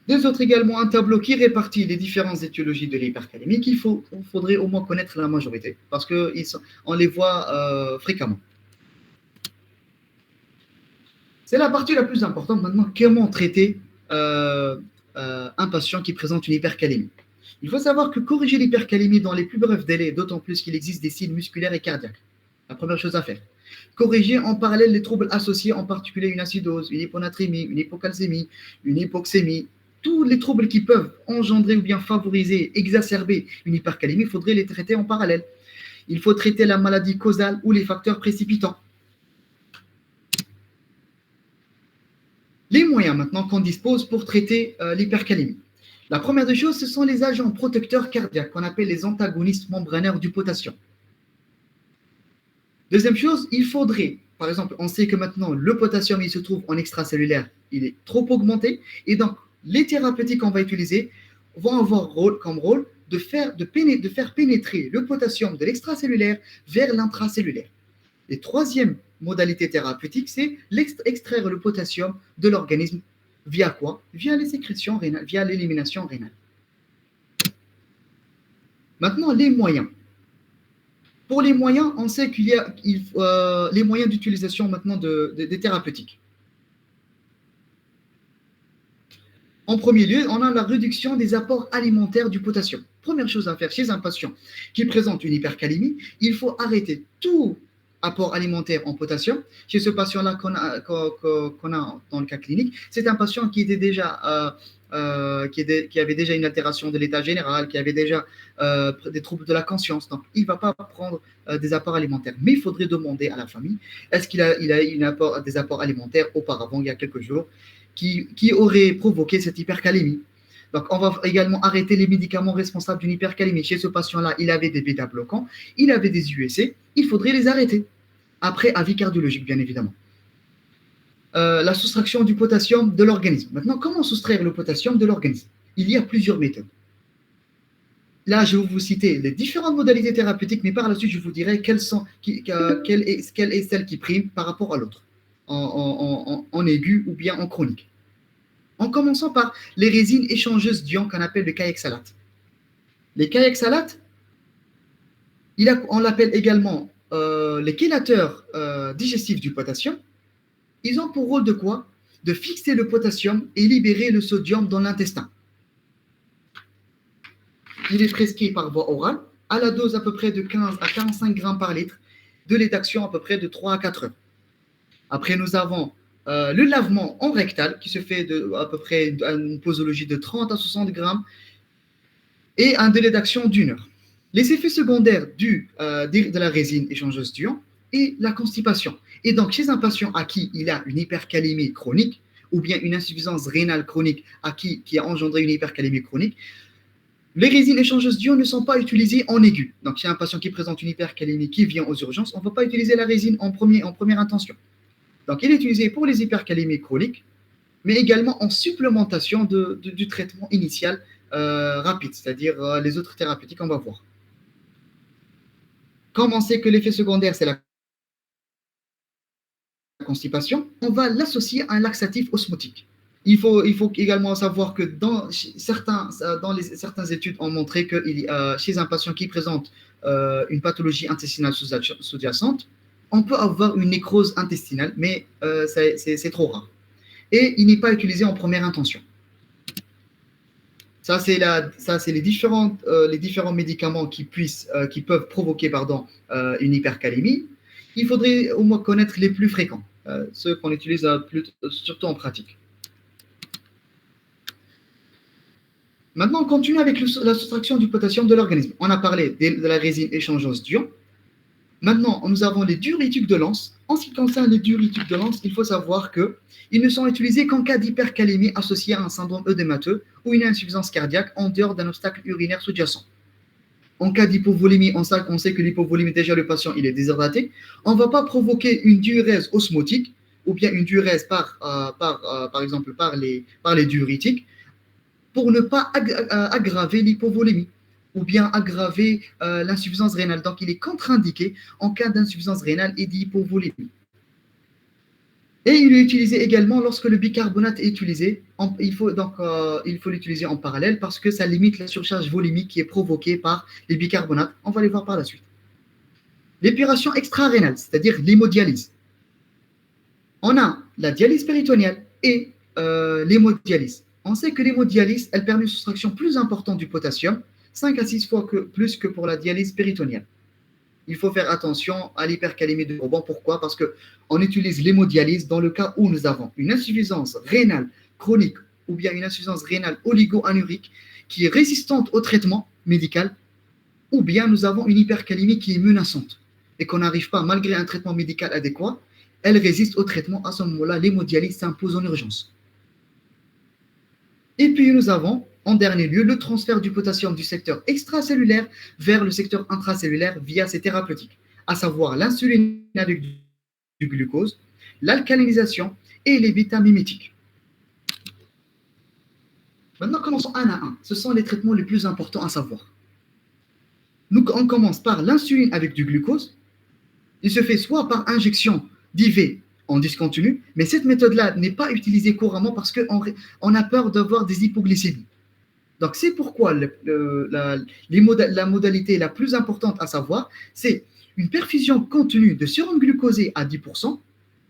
Deux autres également, un tableau qui répartit les différentes étiologies de l'hypercalémie qu'il faudrait au moins connaître la majorité, parce qu'on les voit fréquemment. C'est la partie la plus importante maintenant, comment traiter un patient qui présente une hypercalémie. Il faut savoir que corriger l'hypercalémie dans les plus brefs délais, d'autant plus qu'il existe des signes musculaires et cardiaques. La première chose à faire. Corriger en parallèle les troubles associés, en particulier une acidose, une hyponatrémie, une hypocalcémie, une hypoxémie. Tous les troubles qui peuvent engendrer ou bien favoriser, exacerber une hypercalémie, il faudrait les traiter en parallèle. Il faut traiter la maladie causale ou les facteurs précipitants. Les moyens maintenant qu'on dispose pour traiter l'hypercalémie. La première des choses, ce sont les agents protecteurs cardiaques qu'on appelle les antagonistes membranaires du potassium. Deuxième chose, il faudrait, par exemple, on sait que maintenant le potassium il se trouve en extracellulaire, il est trop augmenté, et donc les thérapeutiques qu'on va utiliser vont avoir comme rôle de faire pénétrer le potassium de l'extracellulaire vers l'intracellulaire. Et troisième modalité thérapeutique, c'est extraire le potassium de l'organisme via quoi? Via les sécrétions rénales, via l'élimination rénale. Maintenant, les moyens. Pour les moyens, on sait qu'il y a les moyens d'utilisation maintenant des thérapeutiques. En premier lieu, on a la réduction des apports alimentaires du potassium. Première chose à faire chez un patient qui présente une hypercalémie, il faut arrêter tout apport alimentaire en potassium. Chez ce patient-là qu'on a dans le cas clinique, c'est un patient qui était déjà qui avait déjà une altération de l'état général, qui avait déjà des troubles de la conscience. Donc, il ne va pas prendre des apports alimentaires. Mais il faudrait demander à la famille, est-ce qu'il a eu des apports alimentaires auparavant, il y a quelques jours, qui auraient provoqué cette hypercalémie. Donc, on va également arrêter les médicaments responsables d'une hypercalémie. Chez ce patient-là, il avait des bêta-bloquants, il avait des USC, il faudrait les arrêter. Après, avis cardiologique, bien évidemment. La soustraction du potassium de l'organisme. Maintenant, comment soustraire le potassium de l'organisme? Il y a plusieurs méthodes. Là, je vais vous citer les différentes modalités thérapeutiques, mais par la suite, je vous dirai quelle est celle qui prime par rapport à l'autre, en aigu ou bien en chronique. En commençant par les résines échangeuses d'ions qu'on appelle le kaoxalate. Les kaoxalates, on l'appelle également les chélateurs digestifs du potassium. Ils ont pour rôle de quoi? De fixer le potassium et libérer le sodium dans l'intestin. Il est prescrit par voie orale à la dose à peu près de 15 à 45 grammes par litre, de lait d'action à peu près de 3 à 4 heures. Après, nous avons le lavement en rectal qui se fait à peu près une posologie de 30 à 60 grammes et un délai d'action d'1 heure. Les effets secondaires de la résine échangeuse d'ions et la constipation. Et donc, chez un patient à qui il a une hypercalémie chronique ou bien une insuffisance rénale chronique qui a engendré une hypercalémie chronique, les résines échangeuses d'ions ne sont pas utilisées en aigu. Donc, chez un patient qui présente une hypercalémie qui vient aux urgences, on ne va pas utiliser la résine en première intention. Donc, elle est utilisée pour les hypercalémies chroniques, mais également en supplémentation du traitement initial rapide, c'est-à-dire les autres thérapeutiques qu'on va voir. Comme on sait que l'effet secondaire, c'est la constipation, on va l'associer à un laxatif osmotique. Il faut également savoir que certaines études ont montré que chez un patient qui présente une pathologie intestinale sous-jacente, on peut avoir une nécrose intestinale, mais c'est trop rare. Et il n'est pas utilisé en première intention. Ça, c'est les différents médicaments qui peuvent provoquer une hypercalémie. Il faudrait au moins connaître les plus fréquents, ceux qu'on utilise surtout en pratique. Maintenant, on continue avec la soustraction du potassium de l'organisme. On a parlé de la résine échangeuse d'ions. Maintenant, nous avons les diurétiques de Lens. En ce qui concerne les diurétiques de Lens, il faut savoir qu'ils ne sont utilisés qu'en cas d'hypercalémie associée à un syndrome œdémateux ou une insuffisance cardiaque en dehors d'un obstacle urinaire sous-jacent. En cas d'hypovolémie, on sait que l'hypovolémie, déjà le patient il est déshydraté. On ne va pas provoquer une diurèse osmotique ou bien une diurèse par exemple par les diurétiques pour ne pas aggraver l'hypovolémie ou bien aggraver l'insuffisance rénale. Donc, il est contre-indiqué en cas d'insuffisance rénale et d'hypovolémie. Et il est utilisé également lorsque le bicarbonate est utilisé. Il faut l'utiliser en parallèle parce que ça limite la surcharge volumique qui est provoquée par les bicarbonates. On va les voir par la suite. L'épuration extra-rénale, c'est-à-dire l'hémodialyse. On a la dialyse péritonéale et l'hémodialyse. On sait que l'hémodialyse, elle permet une soustraction plus importante du potassium, 5 à 6 fois plus que pour la dialyse péritonéale. Il faut faire attention à l'hypercalémie de Bourbon. Pourquoi? Parce qu'on utilise l'hémodialyse dans le cas où nous avons une insuffisance rénale chronique ou bien une insuffisance rénale oligo-anurique qui est résistante au traitement médical, ou bien nous avons une hypercalémie qui est menaçante et qu'on n'arrive pas, malgré un traitement médical adéquat, elle résiste au traitement. À ce moment-là, l'hémodialyse s'impose en urgence. Et puis nous avons, en dernier lieu, le transfert du potassium du secteur extracellulaire vers le secteur intracellulaire via ces thérapeutiques, à savoir l'insuline avec du glucose, l'alcalinisation et les bêta-mimétiques. Maintenant, commençons un à un. Ce sont les traitements les plus importants à savoir. On commence par l'insuline avec du glucose. Il se fait soit par injection d'IV en discontinu, mais cette méthode-là n'est pas utilisée couramment parce qu'on a peur d'avoir des hypoglycémies. Donc, c'est pourquoi la modalité la plus importante à savoir, c'est une perfusion continue de sérum glucosé à 10%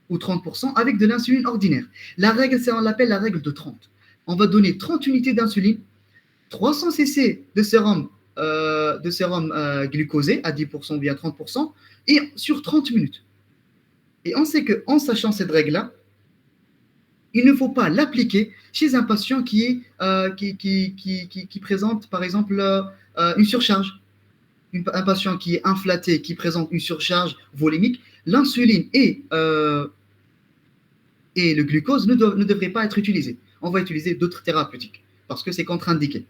ou 30% avec de l'insuline ordinaire. La règle, on l'appelle la règle de 30. On va donner 30 unités d'insuline, 300 cc de sérum glucosé à 10% ou bien 30%, et sur 30 minutes. Et on sait qu'en sachant cette règle-là, il ne faut pas l'appliquer chez un patient qui présente, par exemple, une surcharge. Un patient qui est inflaté, qui présente une surcharge volumique, l'insuline et le glucose ne devraient pas être utilisés. On va utiliser d'autres thérapeutiques parce que c'est contre-indiqué.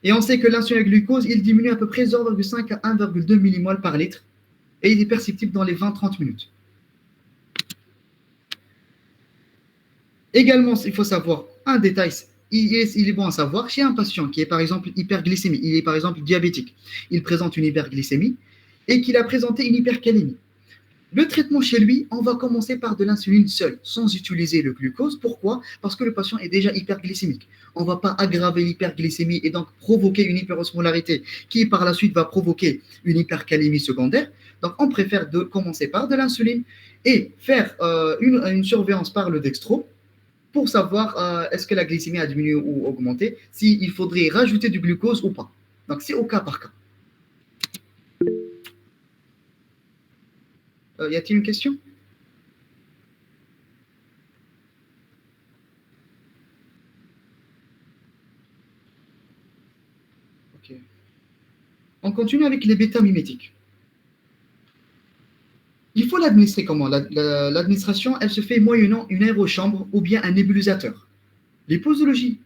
Et on sait que l'insuline et le glucose, il diminue à peu près 0,5 à 1,2 millimoles par litre et il est perceptible dans les 20-30 minutes. Également, il faut savoir un détail, il est bon à savoir, chez un patient qui est par exemple hyperglycémie, il est par exemple diabétique, il présente une hyperglycémie et qu'il a présenté une hypercalémie. Le traitement chez lui, on va commencer par de l'insuline seule, sans utiliser le glucose. Pourquoi? Parce que le patient est déjà hyperglycémique. On ne va pas aggraver l'hyperglycémie et donc provoquer une hyperosmolarité qui par la suite va provoquer une hypercalémie secondaire. Donc on préfère commencer par de l'insuline et faire une surveillance par le dextro pour savoir est-ce que la glycémie a diminué ou augmenté, s'il faudrait rajouter du glucose ou pas. Donc c'est au cas par cas. Y a-t-il une question? Ok. On continue avec les bêta-mimétiques. Il faut l'administrer comment? L'administration, elle se fait moyennant une aérochambre ou bien un nébulisateur. Les posologies,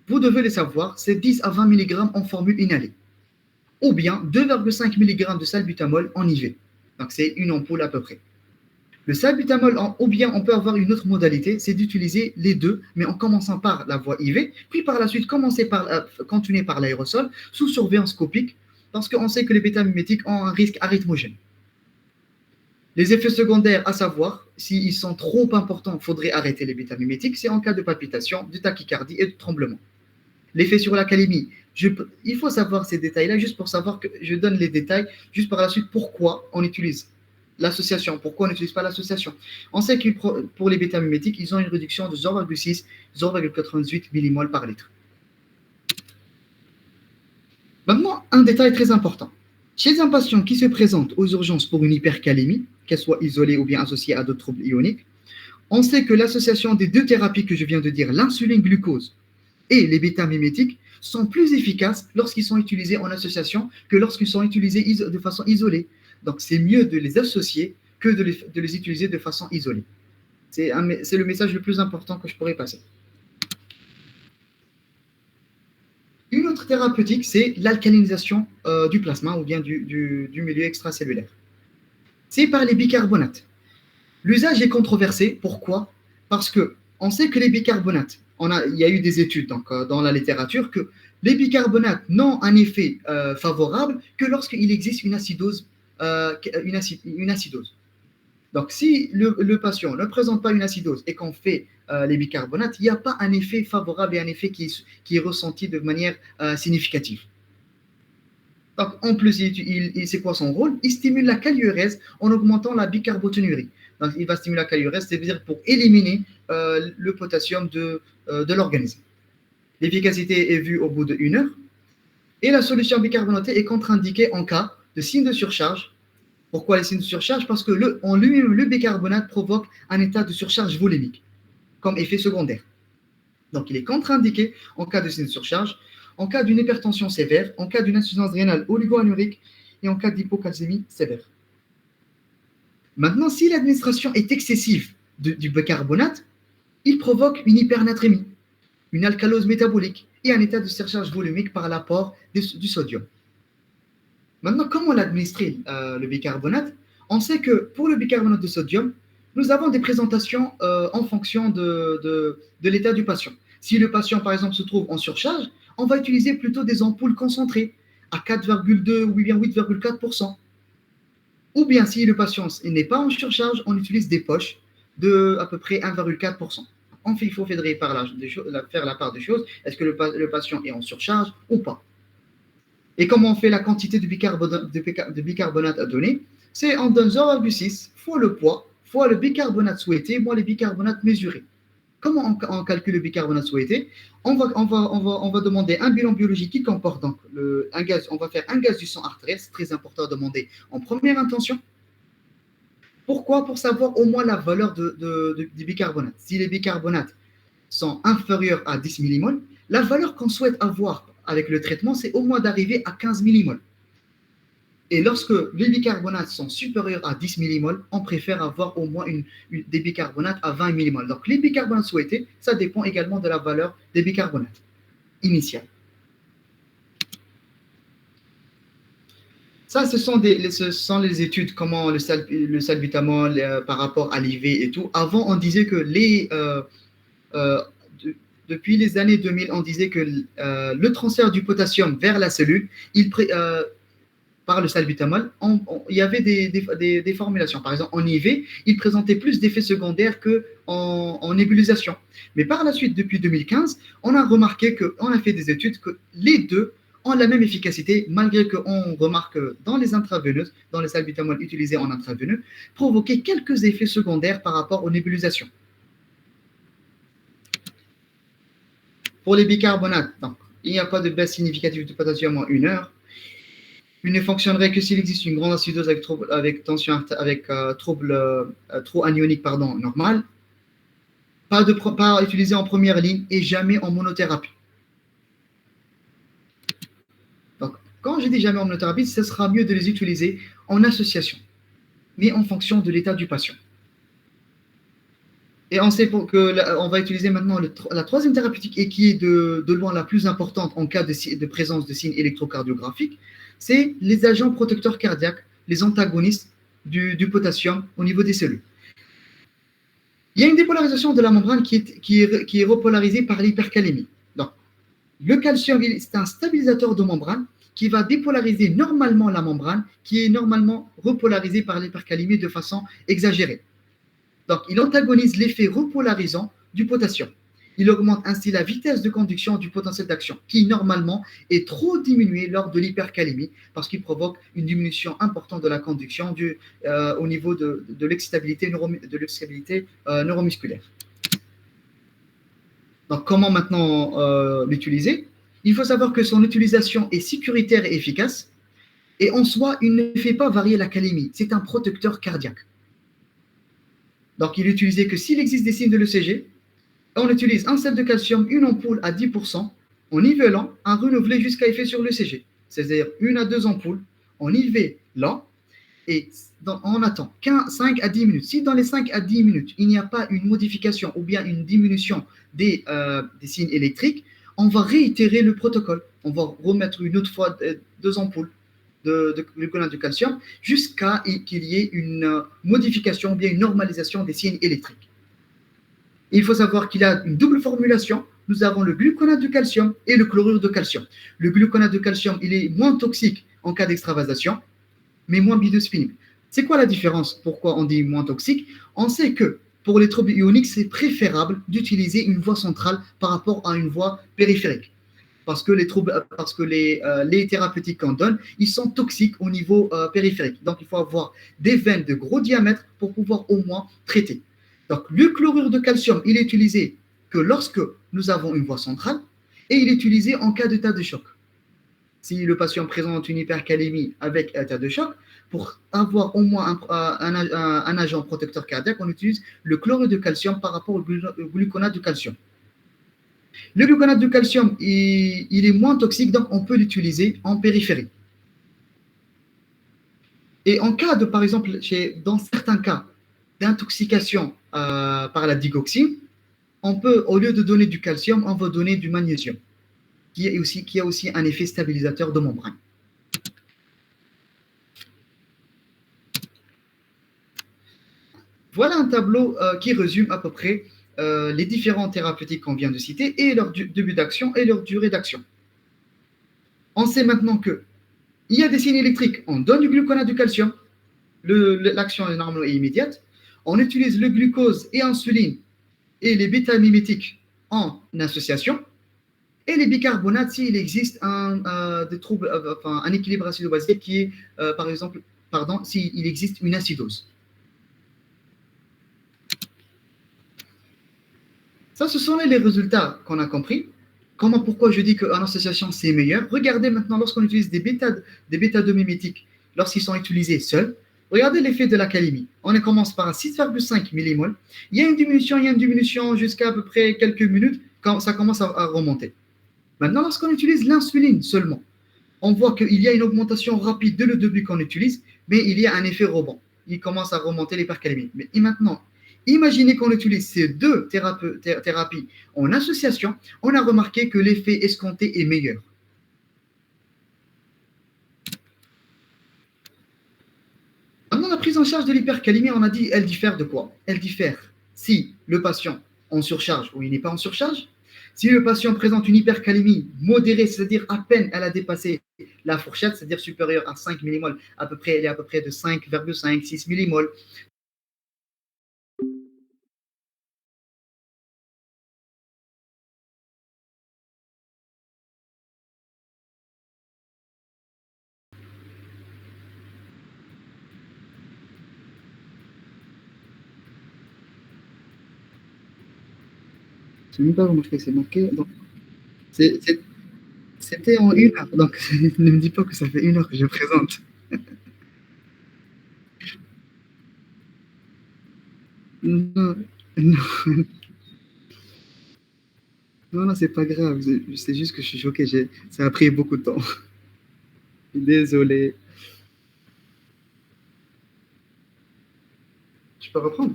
vous devez les savoir, c'est 10 à 20 mg en formule inhalée, ou bien 2,5 mg de salbutamol en IV. Donc c'est une ampoule à peu près. Le salbutamol, ou bien on peut avoir une autre modalité, c'est d'utiliser les deux, mais en commençant par la voie IV, puis par la suite continuer par l'aérosol sous surveillance scopique, parce qu'on sait que les bêta-mimétiques ont un risque arythmogène. Les effets secondaires, à savoir, s'ils sont trop importants, il faudrait arrêter les bêta-mimétiques, c'est en cas de palpitation, de tachycardie et de tremblement. L'effet sur l'acalémie, il faut savoir ces détails-là, juste pour savoir que je donne les détails, juste par la suite, pourquoi on utilise l'association, pourquoi on n'utilise pas l'association. On sait que pour les bêta-mimétiques, ils ont une réduction de 0,6, 0,88 millimoles par litre. Maintenant, un détail très important. Chez un patient qui se présente aux urgences pour une hypercalémie, qu'elle soit isolée ou bien associée à d'autres troubles ioniques, on sait que l'association des deux thérapies que je viens de dire, l'insuline glucose et les bêta-mimétiques, sont plus efficaces lorsqu'ils sont utilisés en association que lorsqu'ils sont utilisés de façon isolée. Donc, c'est mieux de les associer que de les utiliser de façon isolée. C'est le message le plus important que je pourrais passer. Une autre thérapeutique, c'est l'alcalinisation du plasma ou bien du milieu extracellulaire. C'est par les bicarbonates. L'usage est controversé. Pourquoi? Parce qu'on sait que les bicarbonates, il y a eu des études dans la littérature que les bicarbonates n'ont un effet favorable que lorsqu'il existe une acidose. Donc, si le patient ne présente pas une acidose et qu'on fait les bicarbonates, il n'y a pas un effet favorable et un effet qui est ressenti de manière significative. Donc, en plus, c'est quoi son rôle? Il stimule la caliurèse en augmentant la bicarbotonurie. Donc, il va stimuler la caliurèse, c'est-à-dire pour éliminer le potassium de l'organisme. L'efficacité est vue au bout d'1 heure. Et la solution bicarbonatée est contre-indiquée en cas de signe de surcharge. Pourquoi les signes de surcharge? Parce que en lui-même, le bicarbonate provoque un état de surcharge volémique comme effet secondaire. Donc, il est contre-indiqué en cas de signe de surcharge, en cas d'une hypertension sévère, en cas d'une insuffisance rénale oligo-annurique et en cas d'hypocalcémie sévère. Maintenant, si l'administration est excessive du bicarbonate, il provoque une hypernatrémie, une alcalose métabolique et un état de surcharge volumique par l'apport du sodium. Maintenant, comment l'administrer, le bicarbonate? On sait que pour le bicarbonate de sodium, nous avons des présentations en fonction de l'état du patient. Si le patient, par exemple, se trouve en surcharge, on va utiliser plutôt des ampoules concentrées à 4,2 ou bien 8,4%. Ou bien, si le patient n'est pas en surcharge, on utilise des poches de à peu près 1,4%. Enfin, il faut faire la part des choses. Est-ce que le patient est en surcharge ou pas? Et comment on fait la quantité de bicarbonate à donner? C'est on donne 0,6 fois le poids, fois le bicarbonate souhaité, moins les bicarbonates mesurés. Comment on calcule le bicarbonate souhaité? On va demander un bilan biologique qui comporte donc un gaz. On va faire un gaz du sang artériel, c'est très important à demander en première intention. Pourquoi? Pour savoir au moins la valeur du bicarbonate. Si les bicarbonates sont inférieurs à 10 millimoles, la valeur qu'on souhaite avoir avec le traitement, c'est au moins d'arriver à 15 millimoles. Et lorsque les bicarbonates sont supérieurs à 10 millimoles, on préfère avoir au moins des bicarbonates à 20 millimoles. Donc les bicarbonates souhaités, ça dépend également de la valeur des bicarbonates initiales. Ça, ce sont les études, comment le salbutamol par rapport à l'IV et tout. Avant, on disait que depuis les années 2000, on disait que le transfert du potassium vers la cellule, par le salbutamol, il y avait des formulations. Par exemple, en IV, il présentait plus d'effets secondaires qu'en nébulisation. Mais par la suite, depuis 2015, on a remarqué on a fait des études que les deux ont la même efficacité, malgré qu'on remarque dans les intraveineuses, dans les salbutamol utilisés en intraveineux, provoquaient quelques effets secondaires par rapport aux nébulisations. Pour les bicarbonates, donc, il n'y a pas de baisse significative de potassium en 1 heure. Il ne fonctionnerait que s'il existe une grande acidose avec tension, avec trouble trop anionique normal. Pas utilisé en première ligne et jamais en monothérapie. Donc, quand j'ai dit jamais en monothérapie, ce sera mieux de les utiliser en association, mais en fonction de l'état du patient. Et on sait qu'on va utiliser maintenant la troisième thérapeutique et qui est de loin la plus importante en cas de présence de signes électrocardiographiques, c'est les agents protecteurs cardiaques, les antagonistes du potassium au niveau des cellules. Il y a une dépolarisation de la membrane qui est repolarisée par l'hypercalémie. Donc, le calcium, c'est un stabilisateur de membrane qui va dépolariser normalement la membrane, qui est normalement repolarisée par l'hypercalémie de façon exagérée. Donc, il antagonise l'effet repolarisant du potassium. Il augmente ainsi la vitesse de conduction du potentiel d'action, qui normalement est trop diminué lors de l'hypercalémie, parce qu'il provoque une diminution importante de la conduction au niveau de l'excitabilité neuromusculaire. Donc, comment maintenant l'utiliser? Il faut savoir que son utilisation est sécuritaire et efficace, et en soi, il ne fait pas varier la calémie. C'est un protecteur cardiaque. Donc, il est utilisé que s'il existe des signes de l'ECG. On utilise un sel de calcium, une ampoule à 10%, en nivelant, à renouveler jusqu'à effet sur l'ECG. C'est-à-dire 1 à 2 ampoules en IV lent, et on attend 5 à 10 minutes. Si dans les 5 à 10 minutes, il n'y a pas une modification ou bien une diminution des signes électriques, on va réitérer le protocole. On va remettre une autre fois 2 ampoules de gluconate de calcium jusqu'à qu'il y ait une modification ou bien une normalisation des signes électriques. Il faut savoir qu'il a une double formulation. Nous avons le gluconate de calcium et le chlorure de calcium. Le gluconate de calcium, il est moins toxique en cas d'extravasation, mais moins bidospinique. C'est quoi la différence? Pourquoi on dit moins toxique? On sait que pour les troubles ioniques, c'est préférable d'utiliser une voie centrale par rapport à une voie périphérique. Parce que les thérapeutiques qu'on donne, ils sont toxiques au niveau périphérique. Donc, il faut avoir des veines de gros diamètre pour pouvoir au moins traiter. Donc, le chlorure de calcium, il est utilisé que lorsque nous avons une voie centrale et il est utilisé en cas d'état de choc. Si le patient présente une hypercalémie avec état de choc, pour avoir au moins un agent protecteur cardiaque, on utilise le chlorure de calcium par rapport au gluconate de calcium. Le gluconate de calcium, il est moins toxique, donc on peut l'utiliser en périphérie. Et en cas de, par exemple, dans certains cas d'intoxication par la digoxine, on peut, au lieu de donner du calcium, on va donner du magnésium, qui a aussi un effet stabilisateur de membrane. Voilà un tableau qui résume à peu près les différents thérapeutiques qu'on vient de citer et leur début d'action et leur durée d'action. On sait maintenant qu'il y a des signes électriques, on donne du gluconate de calcium, l'action est normalement immédiate, on utilise le glucose et l'insuline et les bêta-mimétiques en association, et les bicarbonates s'il existe un équilibre acido-basique qui est, s'il existe une acidose. Ça, ce sont les résultats qu'on a compris. Pourquoi je dis qu'en association, c'est meilleur. Regardez maintenant, lorsqu'on utilise des bêta-2 mimétiques, lorsqu'ils sont utilisés seuls, regardez l'effet de la calémie. On commence par 6,5 millimoles. Il y a une diminution jusqu'à à peu près quelques minutes quand ça commence à remonter. Maintenant, lorsqu'on utilise l'insuline seulement, on voit qu'il y a une augmentation rapide dès le début qu'on utilise, mais il y a un effet rebond. Il commence à remonter l'hypercalémie. Et maintenant, imaginez qu'on utilise ces deux thérapies en association, on a remarqué que l'effet escompté est meilleur. Maintenant, la prise en charge de l'hypercalémie, on a dit, elle diffère de quoi? Elle diffère si le patient est en surcharge ou il n'est pas en surcharge. Si le patient présente une hypercalémie modérée, c'est-à-dire à peine elle a dépassé la fourchette, c'est-à-dire supérieure à 5 millimoles, elle est à peu près de 5,5, 6 millimoles. Je n'ai même pas remarqué, c'est marqué. C'était en 1 heure, donc ne me dis pas que ça fait 1 heure que je présente. Non, non, non, c'est pas grave, c'est juste que je suis choqué, ça a pris beaucoup de temps. Désolé. Tu peux reprendre?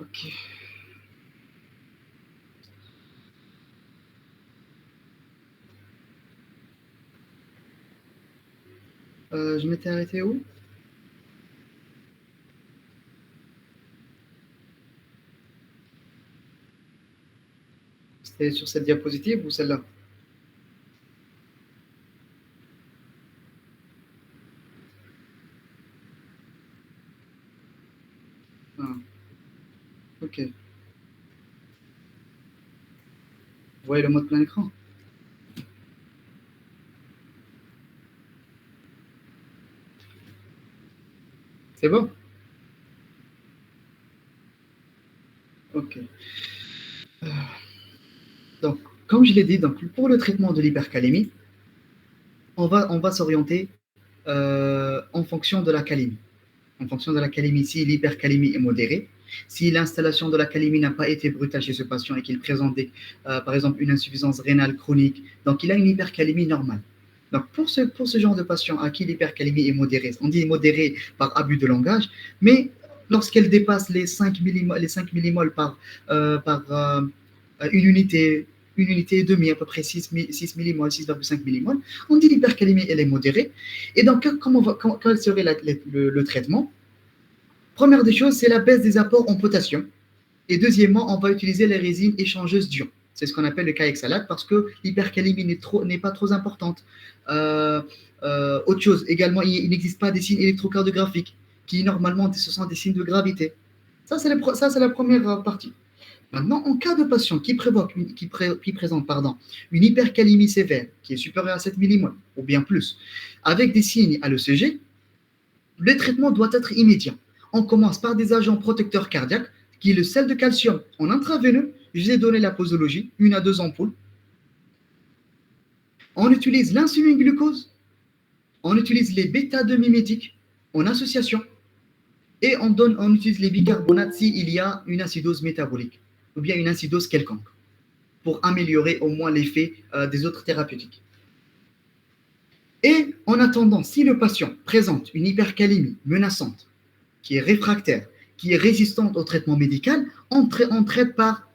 Ok. Je m'étais arrêté où? C'était sur cette diapositive ou celle-là? Ah, ok. Vous voyez le mode plein écran? C'est bon? Ok. Donc, comme je l'ai dit, donc, pour le traitement de l'hypercalémie, on va s'orienter en fonction de la calémie. En fonction de la calémie, si l'hypercalémie est modérée, si l'installation de la calémie n'a pas été brutale chez ce patient et qu'il présente, par exemple, une insuffisance rénale chronique, donc il a une hypercalémie normale. Donc pour ce genre de patient à qui l'hypercalémie est modérée, on dit modérée par abus de langage, mais lorsqu'elle dépasse les 5 millimoles par une unité et demie, à peu près 6 millimoles, 6,5 millimoles, on dit l'hypercalémie, elle est modérée. Et donc, quel serait le traitement? Première des choses, c'est la baisse des apports en potassium. Et deuxièmement, on va utiliser les résines échangeuses d'ions. C'est ce qu'on appelle le cas exhalate parce que l'hypercalémie n'est pas trop importante. Autre chose, également, il n'existe pas des signes électrocardiographiques qui, normalement, ce sont des signes de gravité. Ça, c'est la première partie. Maintenant, en cas de patient qui présente une hypercalémie sévère qui est supérieure à 7 millimoles ou bien plus, avec des signes à l'ECG, le traitement doit être immédiat. On commence par des agents protecteurs cardiaques, qui est le sel de calcium en intraveineux. Je vous ai donné la posologie, 1 à 2 ampoules. On utilise l'insuline glucose, on utilise les bêta-2 mimétiques en association, et on utilise les bicarbonates s'il y a une acidose métabolique ou bien une acidose quelconque, pour améliorer au moins l'effet des autres thérapeutiques. Et en attendant, si le patient présente une hypercalémie menaçante, qui est réfractaire, qui est résistante au traitement médical, on transfère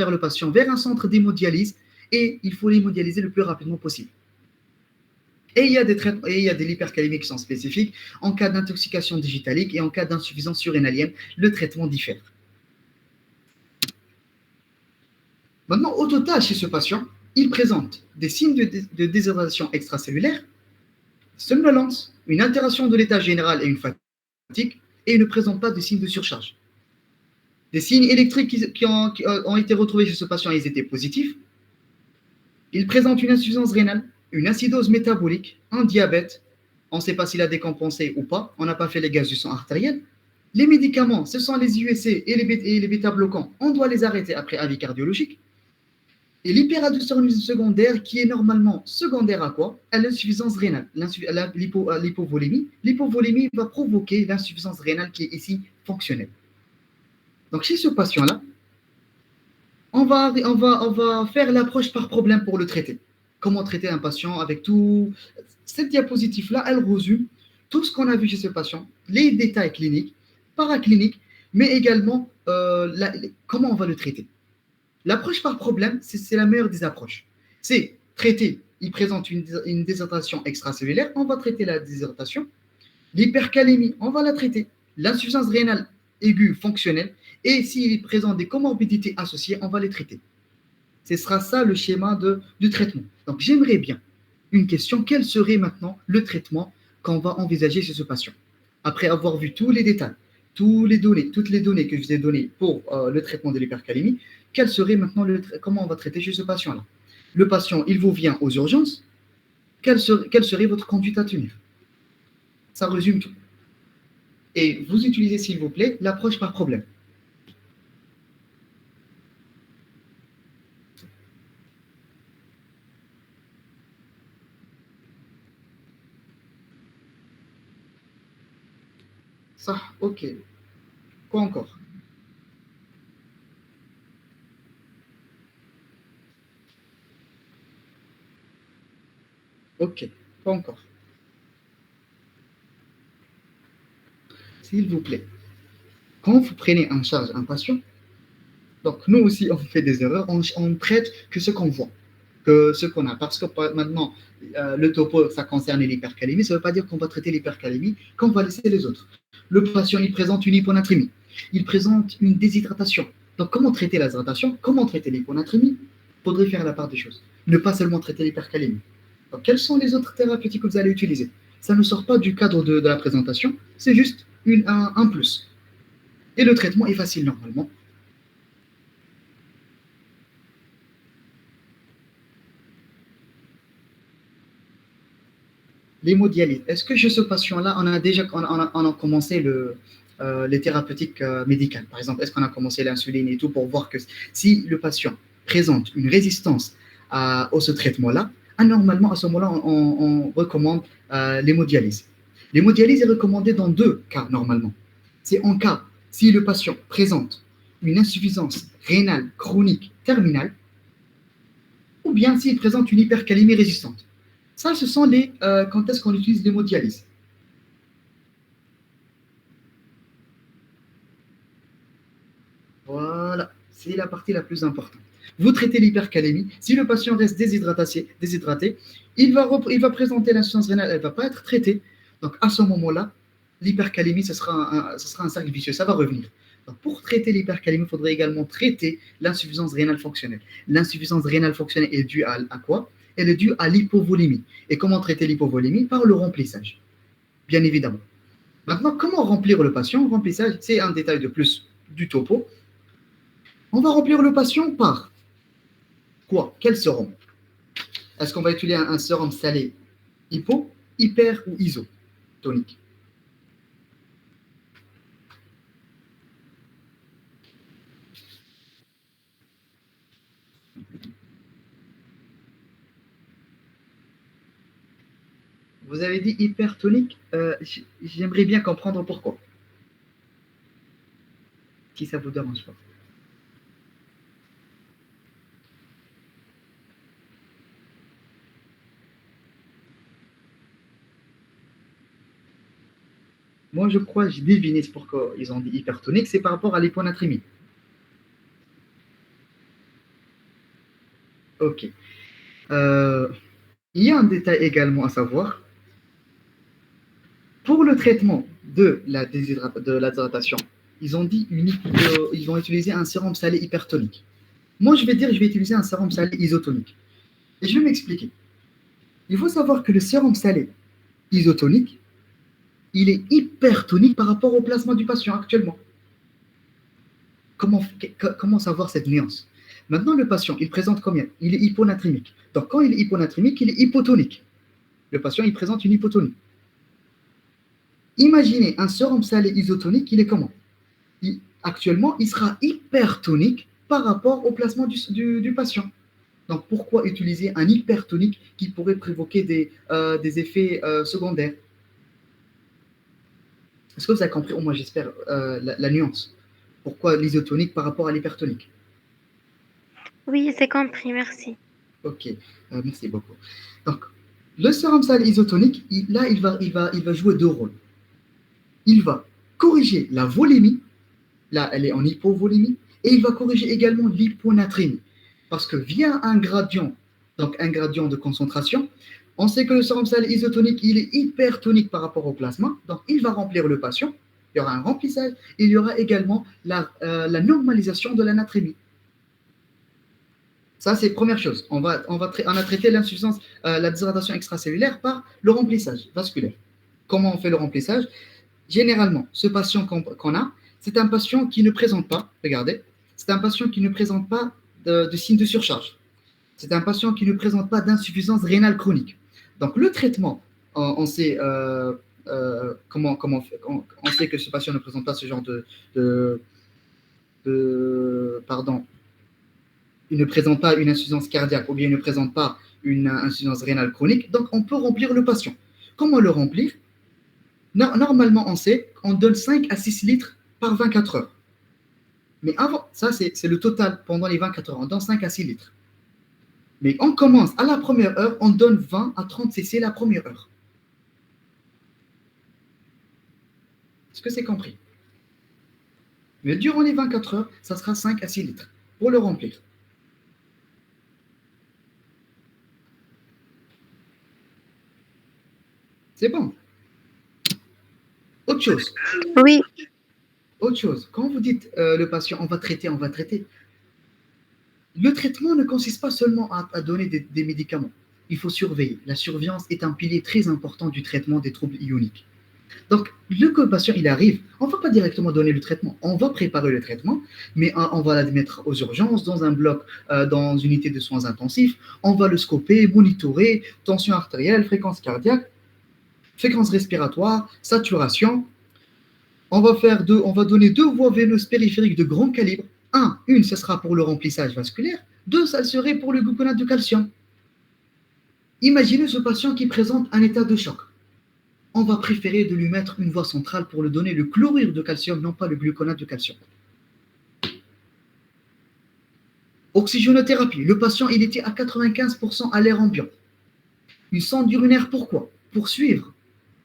le patient vers un centre d'hémodialyse et il faut l'hémodialyser le plus rapidement possible. Et il y a de l'hypercalémie qui sont spécifiques. En cas d'intoxication digitalique et en cas d'insuffisance surrénalienne, le traitement diffère. Maintenant, au total, chez ce patient, il présente des signes de déshydratation extracellulaire, somnolence, une altération de l'état général et une fatigue, et il ne présente pas de signes de surcharge. Des signes électriques qui ont été retrouvés chez ce patient, ils étaient positifs. Il présente une insuffisance rénale, une acidose métabolique, un diabète. On ne sait pas s'il a décompensé ou pas. On n'a pas fait les gaz du sang artériel. Les médicaments, ce sont les IUC et les bêta-bloquants. On doit les arrêter après avis cardiologique. Et l'hyperaldotéronisme secondaire, qui est normalement secondaire à quoi? À l'insuffisance rénale, l'hypovolémie. L'hypovolémie va provoquer l'insuffisance rénale qui est ici fonctionnelle. Donc, chez ce patient-là, on va faire l'approche par problème pour le traiter. Comment traiter un patient avec tout. Cette diapositive-là, elle résume tout ce qu'on a vu chez ce patient, les détails cliniques, paracliniques, mais également comment on va le traiter. L'approche par problème, c'est la meilleure des approches. C'est traiter, il présente une déshydratation extracellulaire, on va traiter la déshydratation. L'hypercalémie, on va la traiter. L'insuffisance rénale aiguë fonctionnelle, et s'il présente des comorbidités associées, on va les traiter. Ce sera ça le schéma du traitement. Donc j'aimerais bien une question, quel serait maintenant le traitement qu'on va envisager chez ce patient? Après avoir vu tous les détails, toutes les données que je vous ai données pour le traitement de l'hypercalémie, comment on va traiter chez ce patient-là? Le patient, il vous vient aux urgences, quelle serait votre conduite à tenir? Ça résume tout. Et vous utilisez, s'il vous plaît, l'approche par problème. Ça, ok. Quoi encore? Ok, pas encore. S'il vous plaît, quand vous prenez en charge un patient, donc nous aussi on fait des erreurs, on traite que ce qu'on voit, que ce qu'on a. Parce que maintenant, le topo, ça concerne l'hypercalémie, ça ne veut pas dire qu'on va traiter l'hypercalémie, qu'on va laisser les autres. Le patient, il présente une hyponatrémie, il présente une déshydratation. Donc comment traiter la déshydratation? Comment traiter l'hyponatrémie? Il faudrait faire la part des choses. Ne pas seulement traiter l'hypercalémie. Donc, quelles sont les autres thérapeutiques que vous allez utiliser? Ça ne sort pas du cadre de la présentation, c'est juste un plus. Et le traitement est facile normalement. L'hémodialyse. Est-ce que chez ce patient-là, on a commencé les thérapeutiques médicales? Par exemple, est-ce qu'on a commencé l'insuline et tout pour voir que si le patient présente une résistance à ce traitement-là, normalement, à ce moment-là, on recommande l'hémodialyse. L'hémodialyse est recommandée dans 2 cas, normalement. C'est en cas, si le patient présente une insuffisance rénale chronique terminale, ou bien s'il présente une hypercalémie résistante. Ça, ce sont quand est-ce qu'on utilise l'hémodialyse. Voilà, c'est la partie la plus importante. Vous traitez l'hypercalémie. Si le patient reste déshydraté, il va présenter l'insuffisance rénale, elle ne va pas être traitée. Donc, à ce moment-là, l'hypercalémie, ce sera un cercle vicieux, ça va revenir. Donc, pour traiter l'hypercalémie, il faudrait également traiter l'insuffisance rénale fonctionnelle. L'insuffisance rénale fonctionnelle est due à quoi? Elle est due à l'hypovolémie. Et comment traiter l'hypovolémie? Par le remplissage, bien évidemment. Maintenant, comment remplir le patient? Le remplissage, c'est un détail de plus du topo. On va remplir le patient par quoi? Quel sérum? Est-ce qu'on va utiliser un sérum salé hypo, hyper ou isotonique? Vous avez dit hypertonique. J'aimerais bien comprendre pourquoi. Si ça vous dérange pas. Moi, je crois, j'ai deviné pourquoi ils ont dit hypertonique, c'est par rapport à l'hyponatrémie. Ok. Il y a un détail également à savoir. Pour le traitement de la déshydratation, ils ont dit ils vont utiliser un sérum salé hypertonique. Moi, je vais utiliser un sérum salé isotonique. Et je vais m'expliquer. Il faut savoir que le sérum salé isotonique, il est hypertonique par rapport au plasma du patient actuellement. Comment savoir cette nuance? Maintenant, le patient, il présente combien? Il est hyponatrémique. Donc, quand il est hyponatrémique, il est hypotonique. Le patient, il présente une hypotonie. Imaginez un sérum salé isotonique, il est comment? Actuellement, il sera hypertonique par rapport au plasma du patient. Donc, pourquoi utiliser un hypertonique qui pourrait provoquer des effets secondaires? Est-ce que vous avez compris, au moins j'espère, la nuance? Pourquoi l'isotonique par rapport à l'hypertonique? Oui, c'est compris, merci. Ok, merci beaucoup. Donc, le sérum salé isotonique, il va jouer deux rôles. Il va corriger la volémie, là elle est en hypovolémie, et il va corriger également l'hyponatrémie. Parce que via un gradient, donc un gradient de concentration, on sait que le sérum salé isotonique, il est hypertonique par rapport au plasma, donc il va remplir le patient, il y aura un remplissage, et il y aura également la normalisation de la natrémie. Ça, c'est première chose. On a traité l'insuffisance, la déshydratation extracellulaire par le remplissage vasculaire. Comment on fait le remplissage? Généralement, ce patient qu'on a, c'est un patient qui ne présente pas, regardez, c'est un patient qui ne présente pas de signe de surcharge. C'est un patient qui ne présente pas d'insuffisance rénale chronique. Donc, le traitement, on sait on sait que ce patient ne présente pas ce genre pardon, il ne présente pas une insuffisance cardiaque ou bien il ne présente pas une insuffisance rénale chronique. Donc, on peut remplir le patient. Comment le remplir? Normalement, on sait qu'on donne 5 à 6 litres par 24 heures. Mais avant, ça, c'est le total pendant les 24 heures. On donne 5 à 6 litres. Mais on commence à la première heure, on donne 20 à 30 cc la première heure. Est-ce que c'est compris? Mais durant les 24 heures, ça sera 5 à 6 litres pour le remplir. C'est bon. Autre chose. Oui, Autre chose. Quand vous dites le patient, on va traiter. Le traitement ne consiste pas seulement à donner des médicaments. Il faut surveiller. La surveillance est un pilier très important du traitement des troubles ioniques. Donc, le patient, il arrive, on ne va pas directement donner le traitement. On va préparer le traitement, mais on va l'admettre aux urgences, dans un bloc, dans une unité de soins intensifs. On va le scoper, monitorer, tension artérielle, fréquence cardiaque, fréquence respiratoire, saturation. On va donner 2 voies veineuses périphériques de grand calibre. Une, ce sera pour le remplissage vasculaire. 2, ça serait pour le gluconate de calcium. Imaginez ce patient qui présente un état de choc. On va préférer de lui mettre une voie centrale pour lui donner le chlorure de calcium, non pas le gluconate de calcium. Oxygénothérapie. Le patient, il était à 95% à l'air ambiant. Une sonde urinaire, pourquoi? Pour suivre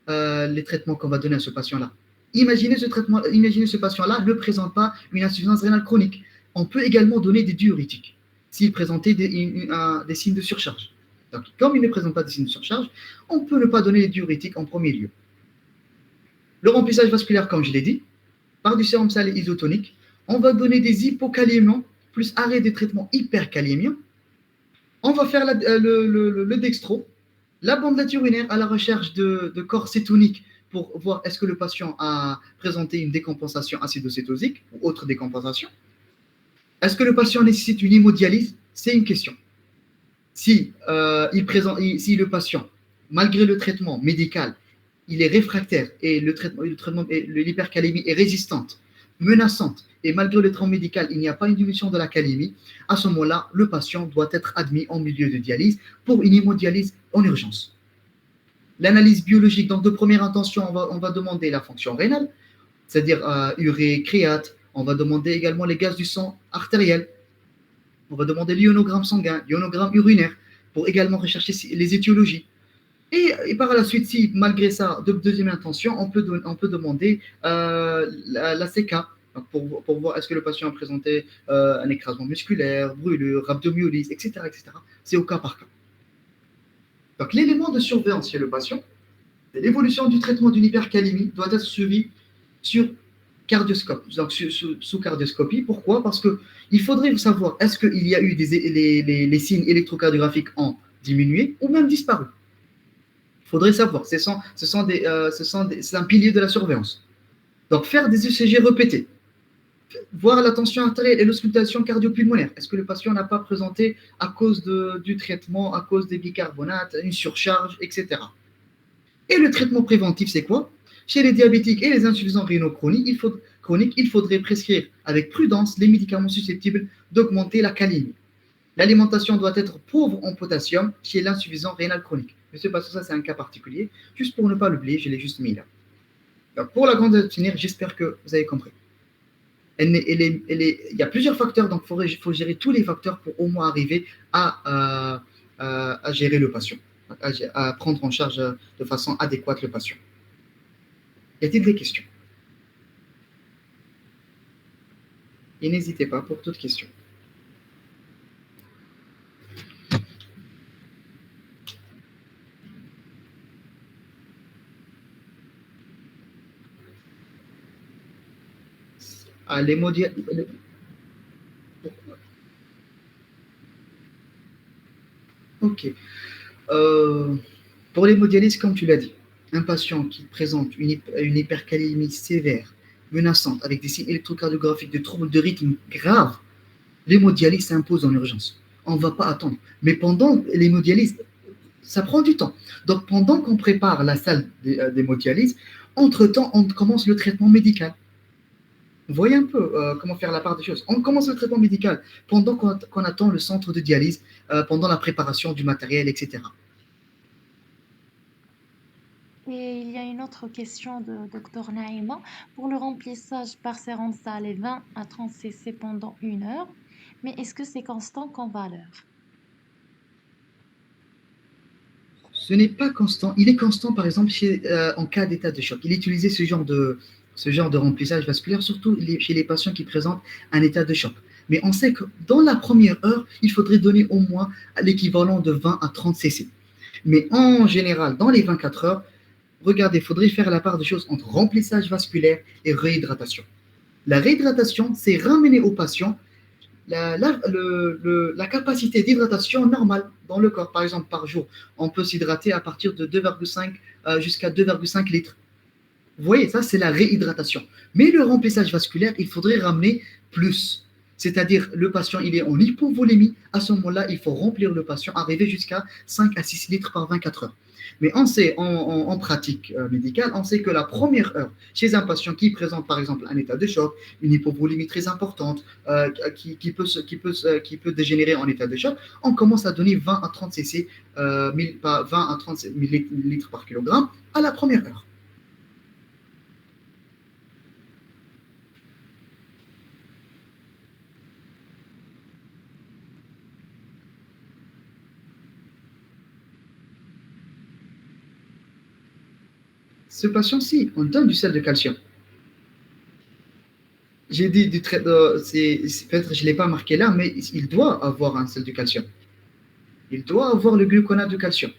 les traitements qu'on va donner à ce patient-là. Imaginez ce patient-là ne présente pas une insuffisance rénale chronique. On peut également donner des diurétiques s'il présentait des signes de surcharge. Donc, comme il ne présente pas de signes de surcharge, on peut ne pas donner les diurétiques en premier lieu. Le remplissage vasculaire, comme je l'ai dit, par du sérum salé isotonique. On va donner des hypocalémiants plus arrêt des traitements hypercalémiants. On va faire le dextro, la bandelette urinaire à la recherche de corps cétoniques pour voir est-ce que le patient a présenté une décompensation acidocétosique ou autre décompensation. Est-ce que le patient nécessite une hémodialyse? C'est une question. Si le patient, malgré le traitement médical, il est réfractaire et l'hypercalémie est résistante, menaçante, et malgré le traitement médical, il n'y a pas une diminution de la calémie, à ce moment-là, le patient doit être admis en milieu de dialyse pour une hémodialyse en urgence. L'analyse biologique, donc de première intention, on va demander la fonction rénale, c'est-à-dire urée, créate. On va demander également les gaz du sang artériel. On va demander l'ionogramme sanguin, l'ionogramme urinaire, pour également rechercher les étiologies. Et par la suite, si malgré ça, de deuxième intention, on peut demander la CK, donc pour voir est-ce que le patient a présenté un écrasement musculaire, brûlure, rhabdomyolyse, etc., etc. C'est au cas par cas. Donc l'élément de surveillance chez le patient, c'est l'évolution du traitement d'une hypercalémie doit être suivi sur cardioscope, donc sous cardioscopie. Pourquoi? Parce qu'il faudrait savoir est-ce qu'il y a eu les signes électrocardiographiques ont diminué ou même disparu. Il faudrait savoir. C'est un pilier de la surveillance. Donc, faire des ECG répétés, voir la tension artérielle et l'auscultation cardio-pulmonaire. Est-ce que le patient n'a pas présenté, à cause du traitement, à cause des bicarbonates, une surcharge, etc. Et le traitement préventif, c'est quoi? Chez les diabétiques et les insuffisants rénaux chroniques, il faudrait prescrire avec prudence les médicaments susceptibles d'augmenter la calémie. L'alimentation doit être pauvre en potassium chez l'insuffisant rénal chronique. Monsieur Basso, ça c'est un cas particulier. Juste pour ne pas l'oublier, je l'ai juste mis là. Donc, pour la grande abstinence, j'espère que vous avez compris. Il y a plusieurs facteurs, donc il faut gérer tous les facteurs pour au moins arriver à gérer le patient, à prendre en charge de façon adéquate le patient. Y a-t-il des questions? Et n'hésitez pas pour toute question. Les Ok. Pour l'hémodialyse, comme tu l'as dit, un patient qui présente une hypercalémie sévère, menaçante, avec des signes électrocardiographiques de troubles de rythme graves, l'hémodialyse s'impose en urgence. On ne va pas attendre. Mais pendant l'hémodialyse, ça prend du temps. Donc, pendant qu'on prépare la salle d'hémodialyse, entre-temps, on commence le traitement médical. Vous voyez un peu comment faire la part des choses. On commence le traitement médical pendant qu'on attend le centre de dialyse, pendant la préparation du matériel, etc. Et il y a une autre question de Dr Naïma. Pour le remplissage par sérum salé 20 à 30 cc pendant 1 heure, mais est-ce que c'est constant qu'en valeur? Ce n'est pas constant. Il est constant, par exemple, en cas d'état de choc. Il est utilisé ce genre de remplissage vasculaire, surtout chez les patients qui présentent un état de choc. Mais on sait que dans la première heure, il faudrait donner au moins l'équivalent de 20 à 30 cc. Mais en général, dans les 24 heures, regardez, il faudrait faire la part des choses entre remplissage vasculaire et réhydratation. La réhydratation, c'est ramener au patient la capacité d'hydratation normale dans le corps. Par exemple, par jour, on peut s'hydrater à partir de 2,5 jusqu'à 2,5 litres. Vous voyez, ça, c'est la réhydratation. Mais le remplissage vasculaire, il faudrait ramener plus. C'est-à-dire, le patient, il est en hypovolémie. À ce moment-là, il faut remplir le patient, arriver jusqu'à 5 à 6 litres par 24 heures. Mais on sait, en pratique médicale, on sait que la première heure, chez un patient qui présente par exemple un état de choc, une hypovolémie très importante, qui peut dégénérer en état de choc, on commence à donner 20 à 30 cc, 20 à 30 millilitres par kilogramme à la première heure. Ce patient-ci, on donne du sel de calcium. J'ai dit peut-être je ne l'ai pas marqué là, mais il doit avoir un sel de calcium. Il doit avoir le gluconate de calcium.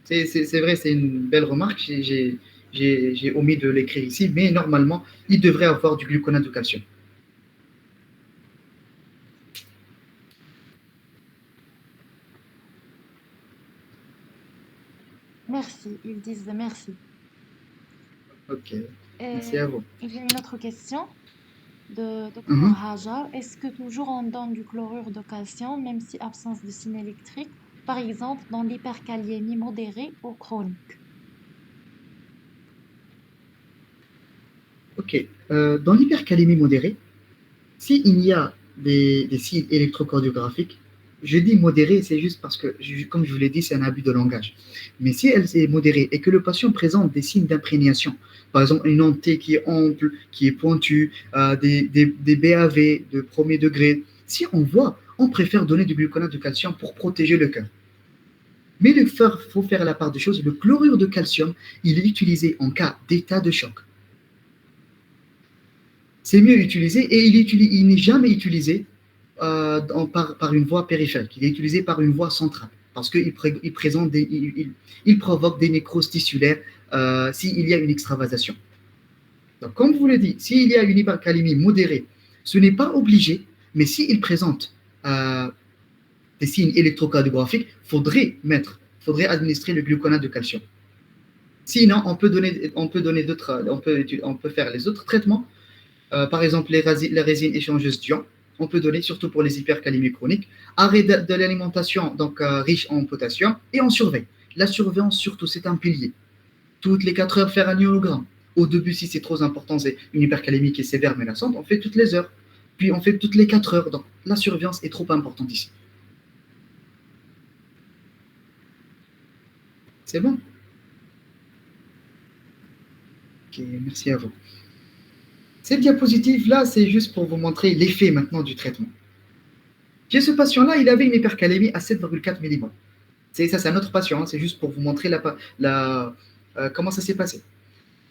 C'est vrai, c'est une belle remarque. j'ai omis de l'écrire ici, mais normalement, il devrait avoir du gluconate de calcium. Merci, ils disent merci. Ok, merci à Et vous. il y a une autre question de Dr. Mhm. Hajar. Est-ce que toujours on donne du chlorure de calcium, même si absence de signe électrique, par exemple dans l'hyperkaliémie modérée ou chronique? Ok, dans l'hypercalémie modérée, s'il y a des signes électrocardiographiques, je dis modéré, c'est juste parce que, comme je vous l'ai dit, c'est un abus de langage. Mais si elle est modérée et que le patient présente des signes d'imprégnation, par exemple une hantée qui est ample, qui est pointue, des BAV de premier degré, si on voit, on préfère donner du gluconate de calcium pour protéger le cœur. Mais il faut faire la part des choses. Le chlorure de calcium, il est utilisé en cas d'état de choc. C'est mieux utilisé et il n'est jamais utilisé par une voie périphérique. Il est utilisé par une voie centrale parce qu'il provoque des nécroses tissulaires s'il y a une extravasation. Donc, comme je vous l'ai dit, s'il y a une hypercalémie modérée, ce n'est pas obligé, mais s'il présente des signes électrocardiographiques, faudrait administrer le gluconate de calcium. Sinon, on peut faire les autres traitements. Par exemple, les résines échangeuses d'ions, on peut donner surtout pour les hypercalémies chroniques. Arrêt de l'alimentation donc riche en potassium et on surveille. La surveillance surtout, c'est un pilier. Toutes les 4 heures faire un ionogramme. Au début, si c'est trop important, c'est une hypercalémie qui est sévère menaçante, on fait toutes les heures. Puis on fait toutes les 4 heures. Donc la surveillance est trop importante ici. C'est bon? Ok, merci à vous. Cette diapositive-là, c'est juste pour vous montrer l'effet maintenant du traitement. Chez ce patient-là, il avait une hypercalémie à 7,4 millimol. C'est un autre patient, hein, c'est juste pour vous montrer comment ça s'est passé.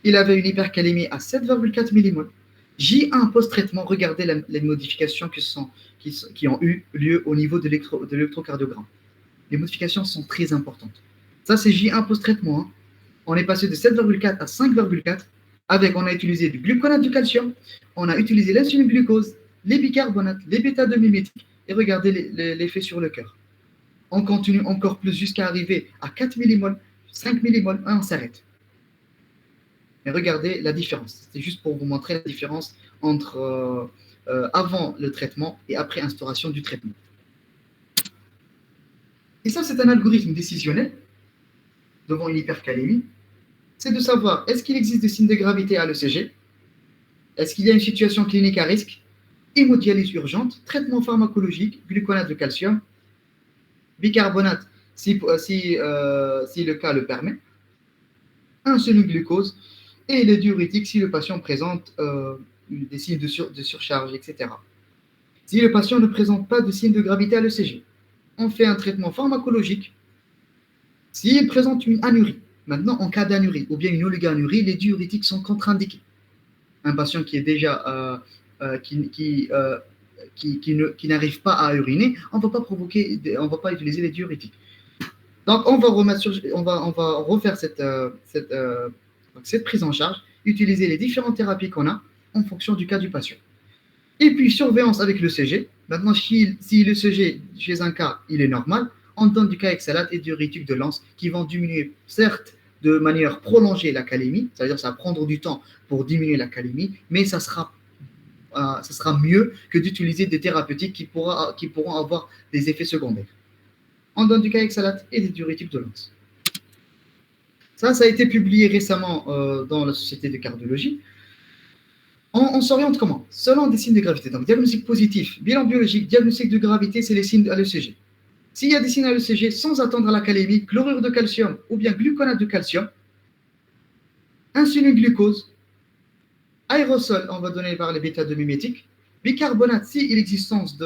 Il avait une hypercalémie à 7,4 millimol. J1 post-traitement, regardez les modifications qui ont eu lieu au niveau de l'électrocardiogramme. Les modifications sont très importantes. Ça, c'est J1 post-traitement. Hein. On est passé de 7,4 à 5,4. On a utilisé du gluconate de calcium, on a utilisé l'insuline glucose, les bicarbonates, les bêta-2 mimétiques, et regardez l'effet sur le cœur. On continue encore plus jusqu'à arriver à 4 millimoles, 5 millimoles, on s'arrête. Mais regardez la différence. C'est juste pour vous montrer la différence entre avant le traitement et après instauration du traitement. Et ça, c'est un algorithme décisionnel devant une hypercalémie. C'est de savoir, est-ce qu'il existe des signes de gravité à l'ECG? Est-ce qu'il y a une situation clinique à risque? Hémodialyse urgente, traitement pharmacologique, gluconate de calcium, bicarbonate si le cas le permet, insuline glucose et les diurétiques si le patient présente des signes de surcharge, etc. Si le patient ne présente pas de signes de gravité à l'ECG, on fait un traitement pharmacologique. S'il présente une anurie, maintenant en cas d'anurie ou bien une oligoanurie, les diurétiques sont contre-indiqués. Un patient qui est déjà qui n'arrive pas à uriner, on ne va pas utiliser les diurétiques. Donc, on va refaire cette prise en charge, utiliser les différentes thérapies qu'on a en fonction du cas du patient. Et puis, surveillance avec le CG. Maintenant, si le CG, chez un cas, il est normal, on donne du caexalate et diurétique de Lance qui vont diminuer, certes, de manière prolongée la calémie, c'est-à-dire ça va prendre du temps pour diminuer la calémie, mais ça sera mieux que d'utiliser des thérapeutiques qui pourront avoir des effets secondaires. On donne du caexalate et des diurétiques de Lance. Ça a été publié récemment dans la Société de cardiologie. On s'oriente comment? Selon des signes de gravité. Donc, diagnostic positif, bilan biologique, diagnostic de gravité, c'est les signes à l'ECG. S'il y a des signes à l'ECG, sans attendre la calémie, chlorure de calcium ou bien gluconate de calcium, insuline glucose, aérosol, on va donner par les bêta-2 mimétiques, bicarbonate si il y a l'existence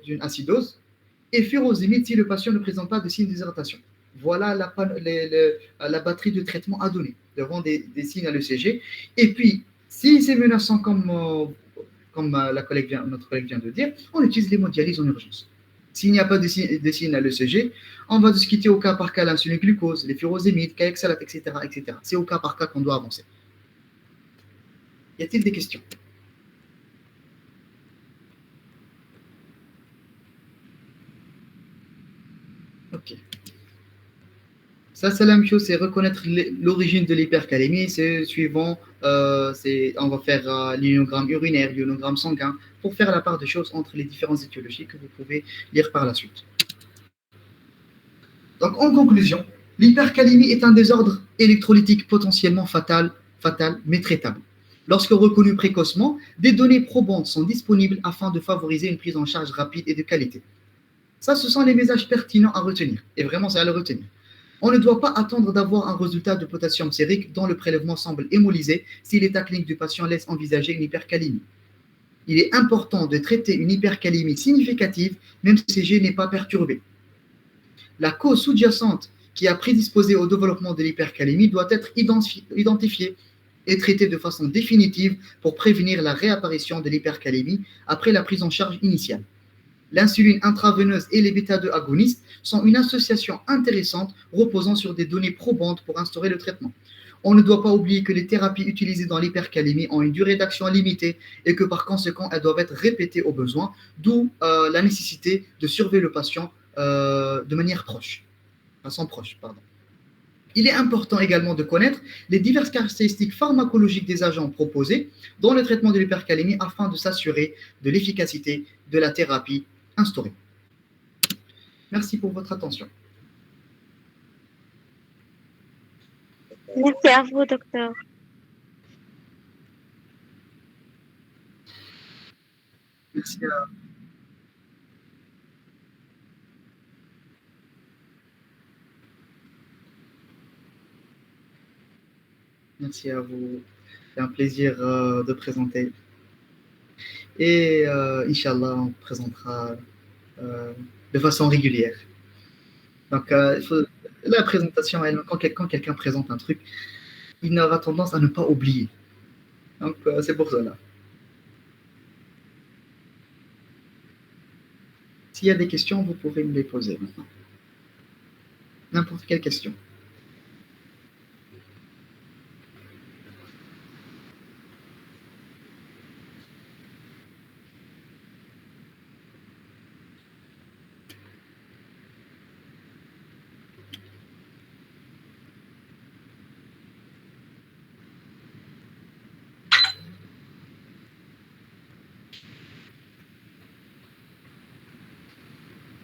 d'une acidose, et furosémide si le patient ne présente pas de signes d'hydratation. Voilà la batterie de traitement à donner devant des signes à l'ECG. Et puis, si c'est menaçant comme notre collègue vient de dire, on utilise l'hémodialyse en urgence. S'il n'y a pas de signe à l'ECG, on va discuter au cas par cas l'insuline glucose, les furosémides, caoxalate, etc., etc. C'est au cas par cas qu'on doit avancer. Y a-t-il des questions? Ok. Ça, c'est la même chose, c'est reconnaître l'origine de l'hypercalémie. C'est suivant, on va faire l'ionogramme urinaire, l'ionogramme sanguin, pour faire la part des choses entre les différentes étiologies que vous pouvez lire par la suite. Donc, en conclusion, l'hypercalémie est un désordre électrolytique potentiellement fatal, mais traitable. Lorsque reconnu précocement, des données probantes sont disponibles afin de favoriser une prise en charge rapide et de qualité. Ça, ce sont les messages pertinents à retenir. Et vraiment, c'est à le retenir. On ne doit pas attendre d'avoir un résultat de potassium sérique dont le prélèvement semble hémolysé si l'état clinique du patient laisse envisager une hypercalémie. Il est important de traiter une hypercalémie significative même si le CG n'est pas perturbé. La cause sous-jacente qui a prédisposé au développement de l'hypercalémie doit être identifiée et traitée de façon définitive pour prévenir la réapparition de l'hypercalémie après la prise en charge initiale. L'insuline intraveineuse et les bêta-2 agonistes sont une association intéressante reposant sur des données probantes pour instaurer le traitement. On ne doit pas oublier que les thérapies utilisées dans l'hypercalémie ont une durée d'action limitée et que par conséquent, elles doivent être répétées au besoin, d'où la nécessité de surveiller le patient de manière proche, façon proche, pardon. Il est important également de connaître les diverses caractéristiques pharmacologiques des agents proposés dans le traitement de l'hypercalémie afin de s'assurer de l'efficacité de la thérapie instaurée. Merci pour votre attention. Merci à vous, docteur. Merci Merci à vous. C'est un plaisir de présenter. Et Inch'Allah, on présentera de façon régulière. Donc, la présentation, quand quelqu'un présente un truc, il aura tendance à ne pas oublier. Donc, c'est pour cela. S'il y a des questions, vous pouvez me les poser maintenant. N'importe quelle question.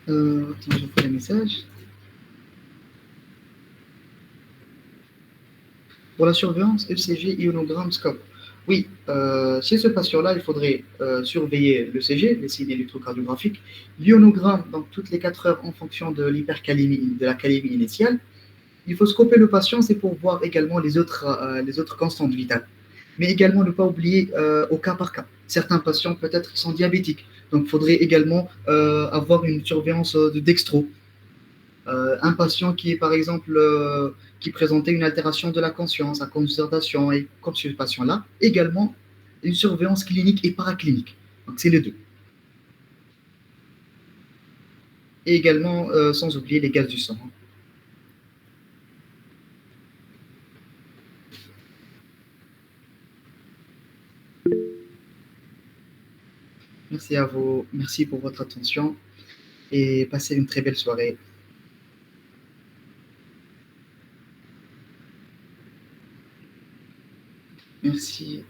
Attends, je fais les messages. Pour la surveillance, ECG, ionogramme, scope. Oui, chez ce patient-là, il faudrait surveiller le CG, les signes électrocardiographiques, l'ionogramme, donc toutes les 4 heures en fonction de l'hypercalémie, de la calémie initiale. Il faut scoper le patient, c'est pour voir également les autres constantes vitales. Mais également ne pas oublier au cas par cas. Certains patients peut-être sont diabétiques, donc il faudrait également avoir une surveillance de dextro. Un patient qui est par exemple qui présentait une altération de la conscience, à concertation, et comme ce patient-là, également une surveillance clinique et paraclinique. Donc c'est les deux. Et également, sans oublier les gaz du sang. Merci à vous, merci pour votre attention et passez une très belle soirée. Merci.